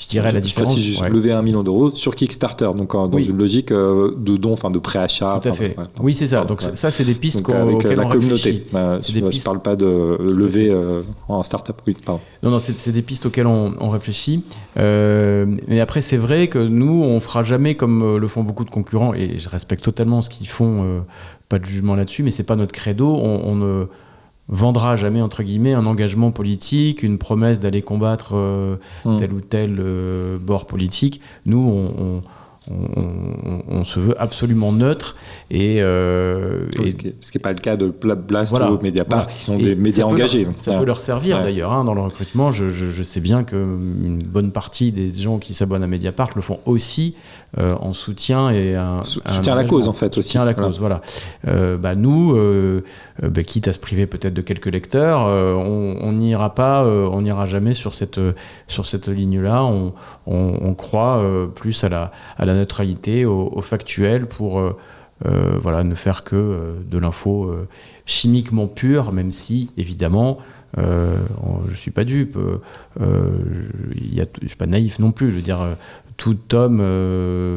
dirais la différence. Juste lever 1 million d'euros sur Kickstarter, donc dans une logique de don, de préachat. Tout à fait. Oui, c'est ça. Donc ça, c'est des pistes auxquelles on réfléchit. Je ne parle pas de lever en start-up. Oui, pardon. Non, c'est des pistes auxquelles on réfléchit. Mais après, c'est vrai que nous, on fera jamais comme le font beaucoup de concurrents, et je respecte totalement ce qu'ils font. Pas de jugement là-dessus, mais c'est pas notre credo. On ne vendra jamais, entre guillemets, un engagement politique, une promesse d'aller combattre tel ou tel bord politique. Nous, on se veut absolument neutre. Ce qui n'est pas le cas de Blast ou Mediapart, qui sont des médias engagés. Ça peut leur servir d'ailleurs dans le recrutement. Je sais bien qu'une bonne partie des gens qui s'abonnent à Mediapart le font aussi en soutien soutien à la cause, en fait. Soutien à la cause, voilà. Nous, quitte à se priver peut-être de quelques lecteurs, on n'ira jamais sur cette ligne-là. On croit plus à la neutralité, au factuel, pour ne faire que de l'info chimiquement pure, même si, évidemment, je ne suis pas dupe, je ne suis pas naïf non plus. Je veux dire, tout homme,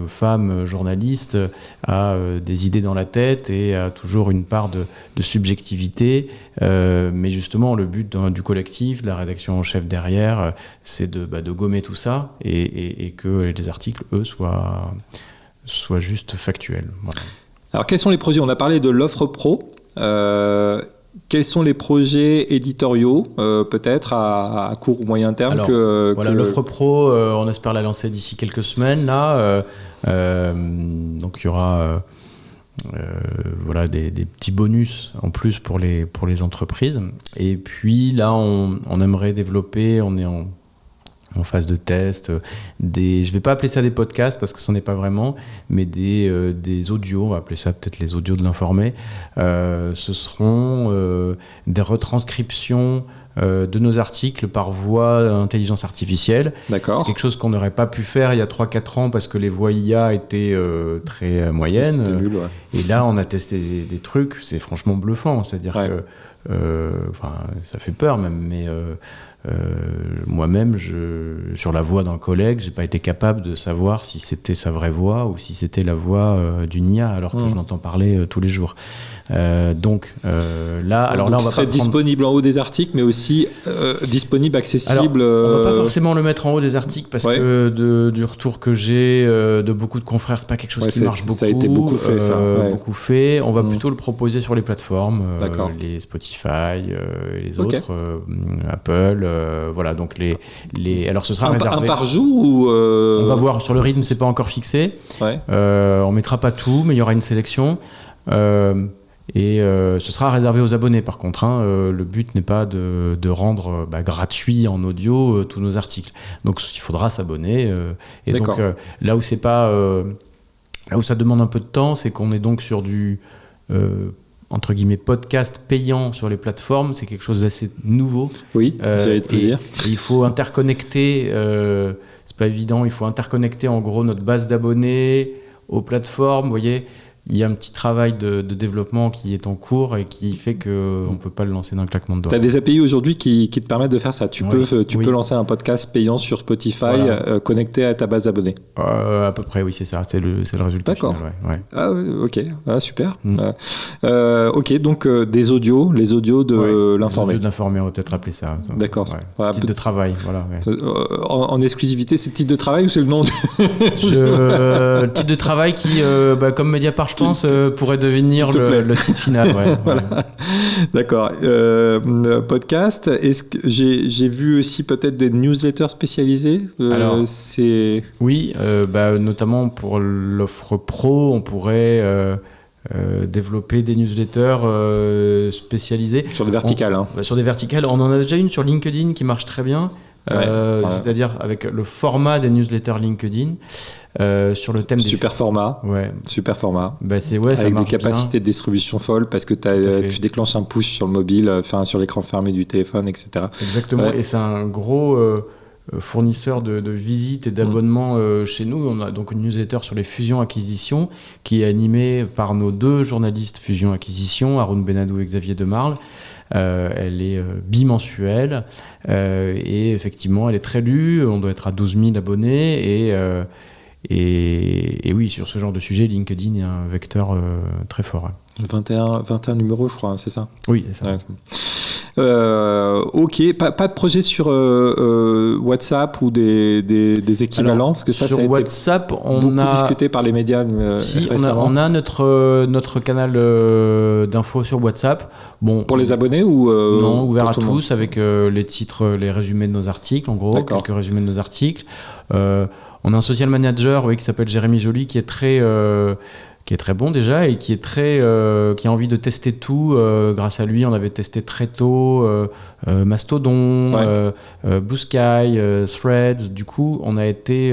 femme, journaliste a des idées dans la tête et a toujours une part de subjectivité. Mais justement, le but du collectif, de la rédaction en chef derrière, c'est de gommer tout ça et que les articles, eux, soient juste factuels. Voilà. Alors, quels sont les projets ? On a parlé de l'offre pro. Quels sont les projets éditoriaux, peut-être à court ou moyen terme? L'offre pro, on espère la lancer d'ici quelques semaines. Là, donc il y aura des petits bonus en plus pour les entreprises. Et puis là, on aimerait développer, on est en phase de test, je vais pas appeler ça des podcasts parce que ce n'en est pas vraiment, mais des audios, on va appeler ça peut-être les audios de l'informé. Ce seront des retranscriptions de nos articles par voie d'intelligence artificielle. D'accord. C'est quelque chose qu'on n'aurait pas pu faire il y a 3-4 ans parce que les voix IA étaient très moyennes. C'était nul, ouais. Et là, on a testé des trucs, c'est franchement bluffant. C'est-à-dire que ça fait peur même, mais moi-même, sur la voix d'un collègue, j'ai pas été capable de savoir si c'était sa vraie voix ou si c'était la voix d'une IA, alors que je l'entends parler tous les jours. Donc là, on va serait disponible en haut des articles, mais aussi aussi disponible, accessible. Alors, on va pas forcément le mettre en haut des articles parce que du retour que j'ai de beaucoup de confrères, c'est pas quelque chose qui marche beaucoup. Ça a été beaucoup fait, ça. Beaucoup fait. On va plutôt le proposer sur les plateformes, les Spotify, les autres, Apple, voilà. Donc alors ce sera réservé. Un par jour ou On va voir sur le rythme, c'est pas encore fixé. On mettra pas tout, mais il y aura une sélection. Ce sera réservé aux abonnés par contre. Le but n'est pas de rendre gratuit en audio tous nos articles. Donc il faudra s'abonner. Donc là où c'est pas, là où ça demande un peu de temps, c'est qu'on est donc sur du entre guillemets podcast payant sur les plateformes. C'est quelque chose d'assez nouveau. Oui, j'allais te le dire. Et il faut interconnecter. C'est pas évident. Il faut interconnecter en gros notre base d'abonnés aux plateformes. Vous voyez. Il y a un petit travail de développement qui est en cours et qui fait qu'on ne peut pas le lancer d'un claquement de doigts. Tu as des API aujourd'hui qui te permettent de faire ça. Tu peux lancer un podcast payant sur Spotify connecté à ta base d'abonnés. À peu près, oui, c'est ça. C'est le résultat final. Ah, ok, super. Ok, donc des audios, les audios de l'informé. Les audios de l'informé, on va peut-être appeler ça. D'accord. Titre de travail, voilà. En exclusivité, c'est le titre de travail ou c'est le nom Le titre de travail qui, comme Mediapart, je pense, pourrait devenir le titre final. Voilà. D'accord. Podcast, est-ce que j'ai vu aussi peut-être des newsletters spécialisés Oui, notamment pour l'offre pro, on pourrait développer des newsletters spécialisés. Sur des verticales. Sur des verticales. On en a déjà une sur LinkedIn qui marche très bien. C'est-à-dire avec le format des newsletters LinkedIn sur le thème super format. Super format. Avec des capacités de distribution folles parce que tu déclenches un push sur le mobile, sur l'écran fermé du téléphone, etc. Exactement. Et c'est un gros fournisseur de visites et d'abonnements chez nous. On a donc une newsletter sur les fusions-acquisitions qui est animée par nos deux journalistes fusions-acquisitions, Haroun Benadou et Xavier Demarle. Elle est bimensuelle et effectivement elle est très lue, on doit être à 12 000 abonnés et oui, sur ce genre de sujet, LinkedIn est un vecteur très fort. 21 numéros, je crois, c'est ça ? Oui, c'est ça. Ok, pas de projet sur WhatsApp ou des équivalents, parce que ça sur a été WhatsApp, beaucoup discuté par les médias récemment. On a notre canal d'infos sur WhatsApp. Pour les abonnés ou non, ouvert à tous avec les titres, les résumés de nos articles, en gros, quelques résumés de nos articles. On a un social manager qui s'appelle Jérémy Joly qui est très bon déjà et qui a envie de tester tout. Grâce à lui, on avait testé très tôt Mastodon, Blue Sky, Threads. Du coup, on a été...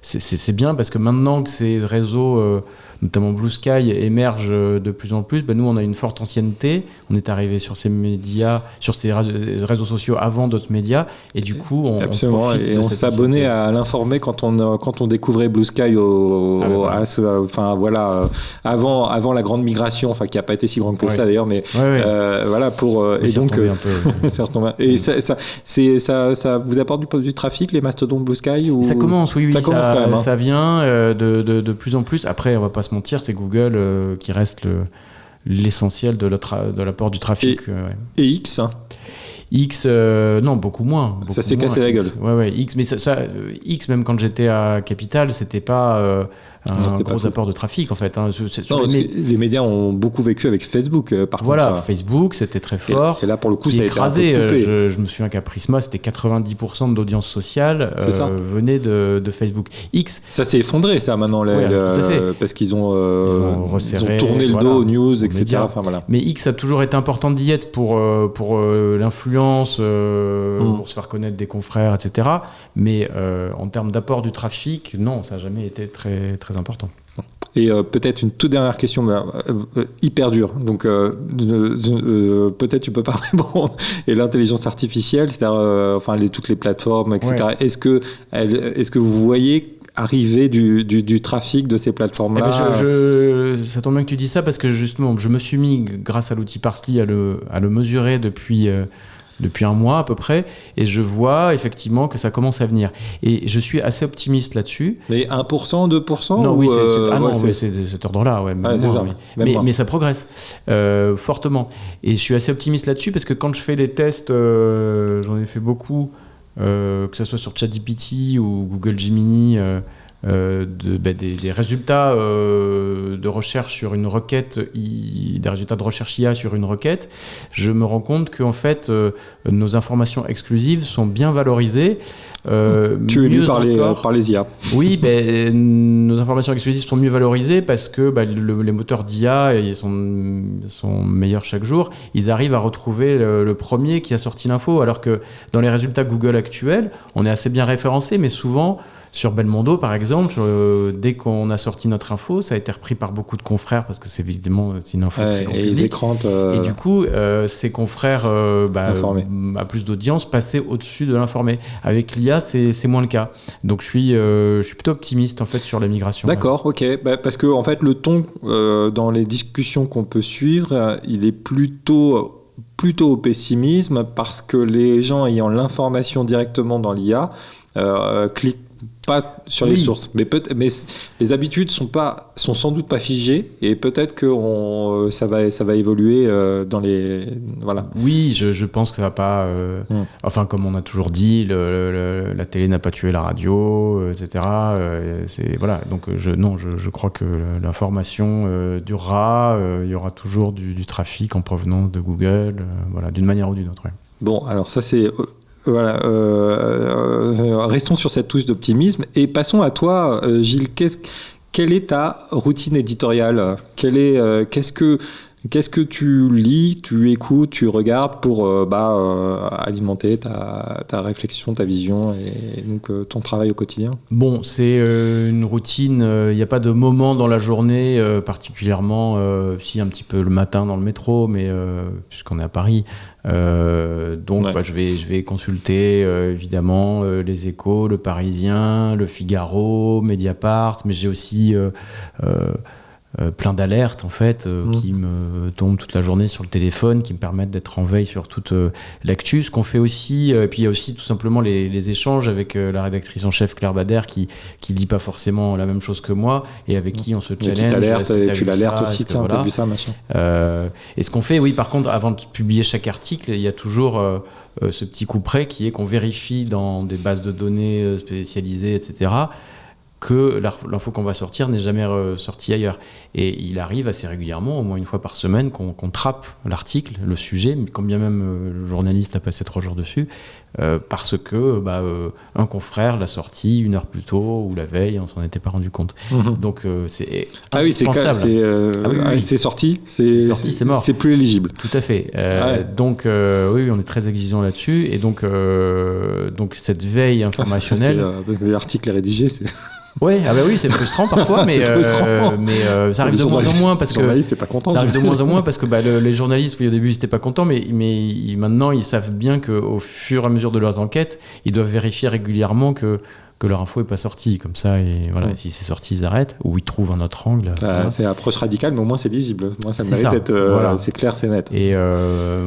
c'est bien parce que maintenant que ces réseaux, notamment Blue Sky, émergent de plus en plus, nous, on a une forte ancienneté. On est arrivé sur ces médias, sur ces réseaux sociaux avant d'autres médias. Et du coup, on profite et on s'abonnait à l'informer quand on découvrait Blue Sky avant la grande migration, qui n'a pas été si grande que ça d'ailleurs, mais et donc et ça vous apporte du trafic, les mastodons Blue Sky ou... Ça commence, oui, ça commence quand même, ça vient de plus en plus. Après, on va pas se mentir, c'est Google qui reste l'essentiel de l'apport du trafic. Et X X, non, beaucoup moins. Ça s'est cassé la gueule. X, mais X, même quand j'étais à Capital, c'était pas un gros apport de trafic en fait. Les médias ont beaucoup vécu avec Facebook, par contre. Facebook, c'était très fort. Et là, pour le coup, ça a écrasé. été un peu coupé. Je me souviens qu'à Prisma, c'était 90% de l'audience sociale venait de Facebook. X. Ça s'est effondré, ça, maintenant, tout à fait. parce qu'ils ont tourné le dos aux news, etc. Mais X a toujours été important d'y être pour l'influence, pour se faire connaître des confrères, etc. Mais en termes d'apport du trafic, non, ça n'a jamais été très, très important. Et peut-être une toute dernière question, hyper dure. Donc, peut-être tu peux pas répondre. Et l'intelligence artificielle, c'est-à-dire toutes les plateformes, etc. Ouais. Est-ce que vous voyez arriver du trafic de ces plateformes-là? Ça tombe bien que tu dis ça parce que justement, je me suis mis, grâce à l'outil Parse.ly, à le mesurer depuis depuis un mois à peu près, et je vois effectivement que ça commence à venir. Et je suis assez optimiste là-dessus. Mais 1%, 2% Non, ou oui, c'est cet ordre-là, ouais, mais ça progresse fortement. Et je suis assez optimiste là-dessus parce que quand je fais les tests, j'en ai fait beaucoup, que ce soit sur ChatGPT ou Google Gemini, des résultats de recherche sur une requête, des résultats de recherche IA sur une requête, je me rends compte qu'en fait, nos informations exclusives sont bien valorisées. Tu es lu par les IA. Oui, nos informations exclusives sont mieux valorisées parce que les moteurs d'IA ils sont meilleurs chaque jour. Ils arrivent à retrouver le premier qui a sorti l'info, alors que dans les résultats Google actuels, on est assez bien référencé, mais souvent, sur Belmondo, par exemple, dès qu'on a sorti notre info, ça a été repris par beaucoup de confrères parce que c'est une info très grand public. Et ils écrantent. Et du coup, ces confrères à plus d'audience passaient au-dessus de l'informé. Avec l'IA, c'est moins le cas. Donc je suis plutôt optimiste en fait sur la migration. D'accord, ok. Parce que en fait, le ton dans les discussions qu'on peut suivre, il est plutôt au pessimisme parce que les gens ayant l'information directement dans l'IA cliquent pas sur les sources, mais les habitudes sont sans doute pas figées et peut-être que ça va évoluer dans les voilà. Oui, je pense que ça va pas. Enfin, comme on a toujours dit, la télé n'a pas tué la radio, etc. Voilà. Donc je crois que l'information durera. Il y aura toujours du trafic en provenance de Google, voilà, d'une manière ou d'une autre. Ouais. Bon, alors ça c'est. Voilà, restons sur cette touche d'optimisme et passons à toi, Gilles. Quelle est ta routine éditoriale ? Qu'est-ce que tu lis, tu écoutes, tu regardes pour alimenter ta réflexion, ta vision et donc ton travail au quotidien ? Bon, c'est une routine, il n'y a pas de moment dans la journée particulièrement, si un petit peu le matin dans le métro, mais puisqu'on est à Paris, je vais consulter évidemment les Échos, le Parisien, le Figaro, Mediapart, mais j'ai aussi plein d'alertes en fait qui me tombent toute la journée sur le téléphone, qui me permettent d'être en veille sur toute l'actu. Ce qu'on fait aussi, et puis il y a aussi tout simplement les échanges avec la rédactrice en chef Claire Bader qui lit pas forcément la même chose que moi et avec qui on se challenge. Tu l'alertes aussi, tiens, t'as vu ça, machin. Et ce qu'on fait, oui, par contre, avant de publier chaque article, il y a toujours ce petit coup près qui est qu'on vérifie dans des bases de données spécialisées, etc., que l'info qu'on va sortir n'est jamais sortie ailleurs. Et il arrive assez régulièrement, au moins une fois par semaine, qu'on trappe l'article, le sujet, mais quand bien même le journaliste a passé 3 jours dessus, parce que un confrère l'a sorti 1 heure plus tôt ou la veille, on s'en était pas rendu compte. Donc c'est indispensable. C'est sorti, c'est mort. C'est plus éligible. Tout à fait. Donc oui, on est très exigeant là-dessus, et donc cette veille informationnelle. L'article est rédigé, c'est. Ouais, oui, c'est frustrant parfois, mais ça arrive de moins en moins parce que les journalistes, oui, au début, ils n'étaient pas contents, mais maintenant, ils savent bien qu'au fur et à mesure de leurs enquêtes, ils doivent vérifier régulièrement que leur info n'est pas sortie, comme ça, et voilà, si c'est sorti, ils arrêtent, ou ils trouvent un autre angle. Voilà. C'est approche radicale, mais au moins c'est lisible. Moi, ça mérite d'être, c'est clair, c'est net. Et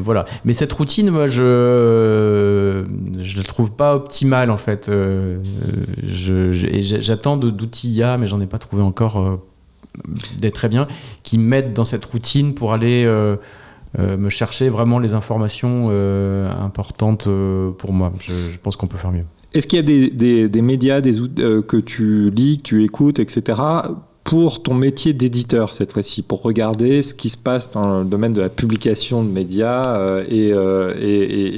voilà. Mais cette routine, moi, je la trouve pas optimale, en fait. J'attends d'outils IA, mais j'en ai pas trouvé encore des très bien, qui m'aident dans cette routine pour aller me chercher vraiment les informations importantes pour moi. Je pense qu'on peut faire mieux. Est-ce qu'il y a des médias, des que tu lis, que tu écoutes, etc., pour ton métier d'éditeur cette fois-ci, pour regarder ce qui se passe dans le domaine de la publication de médias et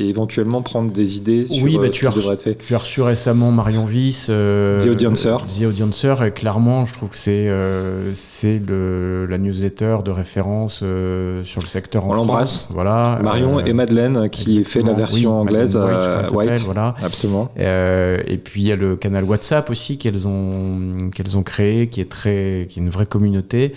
éventuellement prendre des idées sur ce qui devrait être fait. Tu as reçu récemment Marion Wyss, The Audiencer. The Audiencer, et clairement, je trouve que c'est la newsletter de référence sur le secteur en France. Voilà. Marion et Madeleine qui fait la version anglaise, White. Voilà. Absolument. Et puis il y a le canal WhatsApp aussi qu'elles ont créé, qui est une vraie communauté.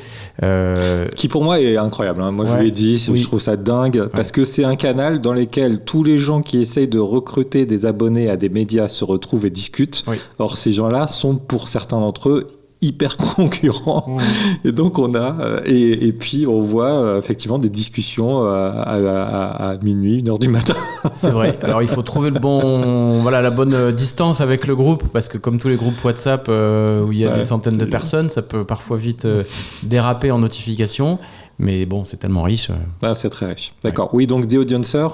Qui pour moi est incroyable. Hein. Moi je lui ai dit, je trouve ça dingue, parce que c'est un canal dans lequel tous les gens qui essayent de recruter des abonnés à des médias se retrouvent et discutent. Oui. Or ces gens-là sont, pour certains d'entre eux, hyper concurrents. Et donc on a et puis on voit effectivement des discussions à minuit, 1h du matin. C'est vrai. Alors il faut trouver la bonne distance avec le groupe, parce que comme tous les groupes WhatsApp où il y a des centaines de personnes, ça peut parfois vite déraper en notification. Mais bon, c'est tellement riche. Ah, c'est très riche. D'accord. Ouais. Oui, donc des Audioncer,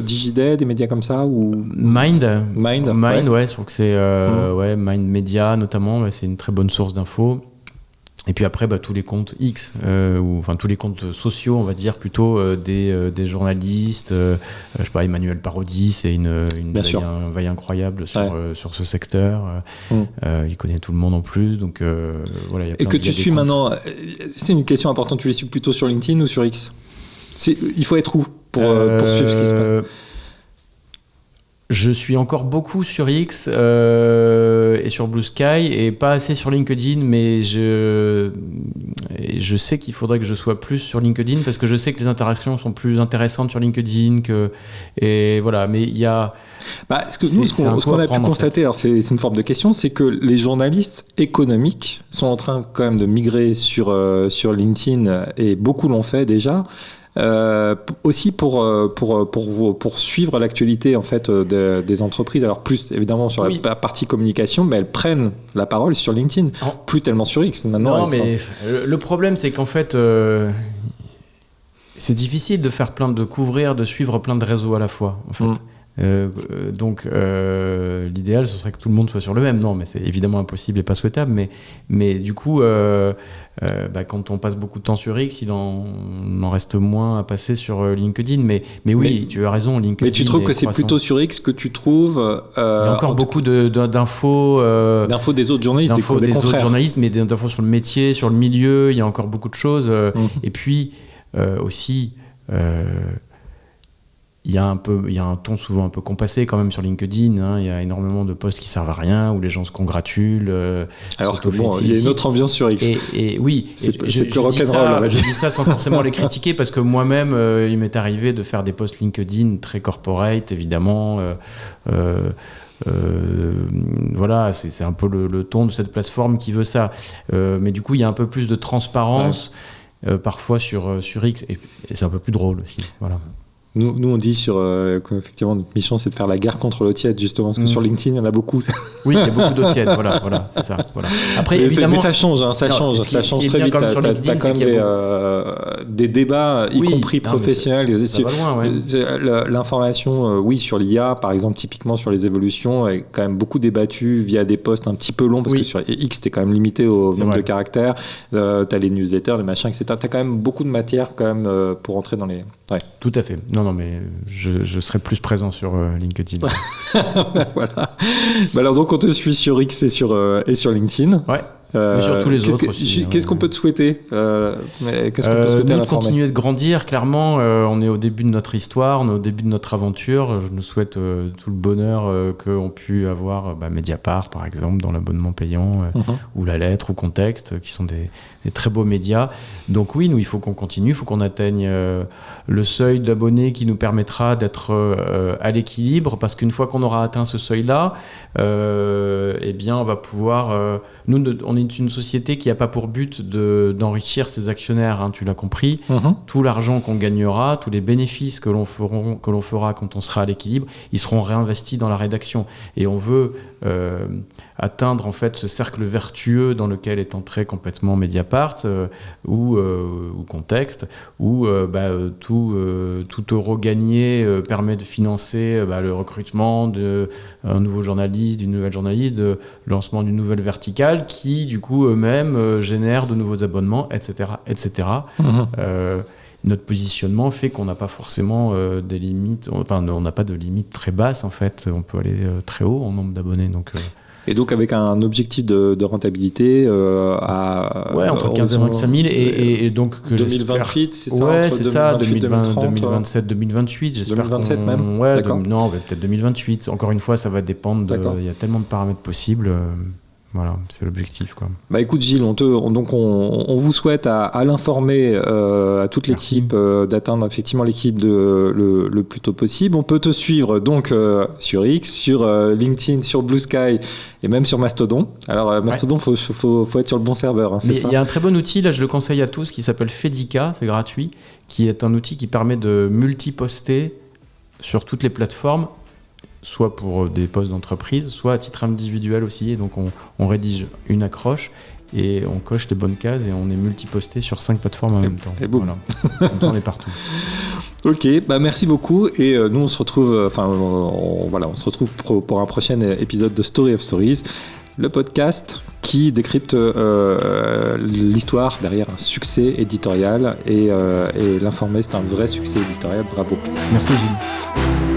Digiday, des médias comme ça ou Mind, ouais, je trouve que c'est Mind Media notamment, c'est une très bonne source d'infos. Et puis après, tous les comptes X, tous les comptes sociaux, on va dire plutôt des journalistes. Je sais pas, Emmanuel Parodi, c'est une veille incroyable sur ce secteur. Il connaît tout le monde en plus, donc voilà. Et que tu suis maintenant, c'est une question importante. Tu les suis plutôt sur LinkedIn ou sur X ? Il faut être où pour suivre ce qui se passe ? Je suis encore beaucoup sur X et sur Blue Sky et pas assez sur LinkedIn, mais je sais qu'il faudrait que je sois plus sur LinkedIn parce que je sais que les interactions sont plus intéressantes sur LinkedIn et voilà. Mais il y a ce qu'on a pu constater, alors c'est une forme de question, c'est que les journalistes économiques sont en train quand même de migrer sur LinkedIn et beaucoup l'ont fait déjà. Aussi pour suivre l'actualité en fait des entreprises, alors plus évidemment sur la partie communication, mais elles prennent la parole sur LinkedIn, plus tellement sur X maintenant. Non, mais le problème c'est qu'en fait c'est difficile de faire de suivre plein de réseaux à la fois en fait. Donc l'idéal ce serait que tout le monde soit sur le même, non mais c'est évidemment impossible et pas souhaitable, mais du coup quand on passe beaucoup de temps sur X, il en reste moins à passer sur LinkedIn, mais oui, tu as raison, LinkedIn. Mais tu trouves que c'est plutôt sur X que tu trouves il y a encore beaucoup d'infos d'infos des autres journalistes, mais d'infos sur le métier, sur le milieu, il y a encore beaucoup de choses et puis aussi il y a un ton souvent un peu compassé quand même sur LinkedIn, hein. Il y a énormément de posts qui servent à rien, où les gens se congratulent. Alors que il y a une autre ambiance sur X. Et oui, je dis ça sans forcément les critiquer, parce que moi-même, il m'est arrivé de faire des posts LinkedIn très corporate, évidemment. Voilà, c'est un peu le ton de cette plateforme qui veut ça. Mais du coup, il y a un peu plus de transparence parfois sur X, et c'est un peu plus drôle aussi. Voilà. Nous, on dit qu'effectivement, notre mission, c'est de faire la guerre contre l'eau tiède, justement, parce que sur LinkedIn, il y en a beaucoup. Oui, il y a beaucoup d'eau tiède, voilà, c'est ça. Voilà. Après, évidemment, mais ça change, ça change très vite. Tu as quand même des débats, y compris professionnels. Ça va loin, L'information, sur l'IA, par exemple, typiquement sur les évolutions, est quand même beaucoup débattue via des posts un petit peu longs, parce que sur X, t'es quand même limité au nombre de caractères. T'as les newsletters, les machins, etc. T'as quand même beaucoup de matière quand même pour entrer dans les... Ouais. Tout à fait. Non, mais je serai plus présent sur LinkedIn. Voilà. Alors donc on te suit sur X et sur LinkedIn. Ouais. Mais sur tous les autres aussi. Qu'est-ce qu'on peut te souhaiter Qu'est-ce qu'on peut souhaiter à la continuer de grandir, clairement. On est au début de notre histoire, on est au début de notre aventure. Je nous souhaite tout le bonheur qu'ont pu avoir Mediapart, par exemple, dans l'abonnement payant, ou La Lettre, ou Contexte, qui sont des très beaux médias. Donc oui, nous, il faut qu'on continue, il faut qu'on atteigne le seuil d'abonnés qui nous permettra d'être à l'équilibre, parce qu'une fois qu'on aura atteint ce seuil-là, on va pouvoir... nous, on est une société qui n'a pas pour but d'enrichir ses actionnaires, hein, tu l'as compris. Tout l'argent qu'on gagnera, tous les bénéfices que l'on fera quand on sera à l'équilibre, ils seront réinvestis dans la rédaction. Et on veut atteindre en fait ce cercle vertueux dans lequel est entré complètement Mediapart ou Contexte, où tout euro gagné permet de financer le recrutement d'un nouveau journaliste, d'une nouvelle journaliste, le lancement d'une nouvelle verticale qui du coup eux-mêmes génèrent de nouveaux abonnements, etc. Notre positionnement fait qu'on n'a pas forcément des limites, on n'a pas de limites très basses en fait, on peut aller très haut en nombre d'abonnés. Et donc avec un objectif de rentabilité entre 15 et 25 000 et donc que 2028, c'est ça? Ouais, c'est ça, 2027, 2028, j'espère. 2027 même? Non, peut-être 2028. Encore une fois, ça va dépendre, il y a tellement de paramètres possibles. Voilà, c'est l'objectif, quoi. Bah écoute Gilles, on vous souhaite à l'informer, à toute l'équipe, d'atteindre effectivement l'équipe le plus tôt possible. On peut te suivre donc sur X, sur LinkedIn, sur Blue Sky et même sur Mastodon. Alors Mastodon, faut être sur le bon serveur, hein, c'est ça. Il y a un très bon outil, là je le conseille à tous, qui s'appelle Fedica, c'est gratuit, qui est un outil qui permet de multi-poster sur toutes les plateformes, soit pour des posts d'entreprise, soit à titre individuel aussi. Et donc on rédige une accroche et on coche les bonnes cases et on est multi-posté sur 5 plateformes en même temps. Et boum. Voilà. Comme ça, on est partout. Ok, bah merci beaucoup. Et nous, on se retrouve, on se retrouve pour un prochain épisode de Story of Stories, le podcast qui décrypte l'histoire derrière un succès éditorial. Et l'informer, c'est un vrai succès éditorial. Bravo. Merci Gilles.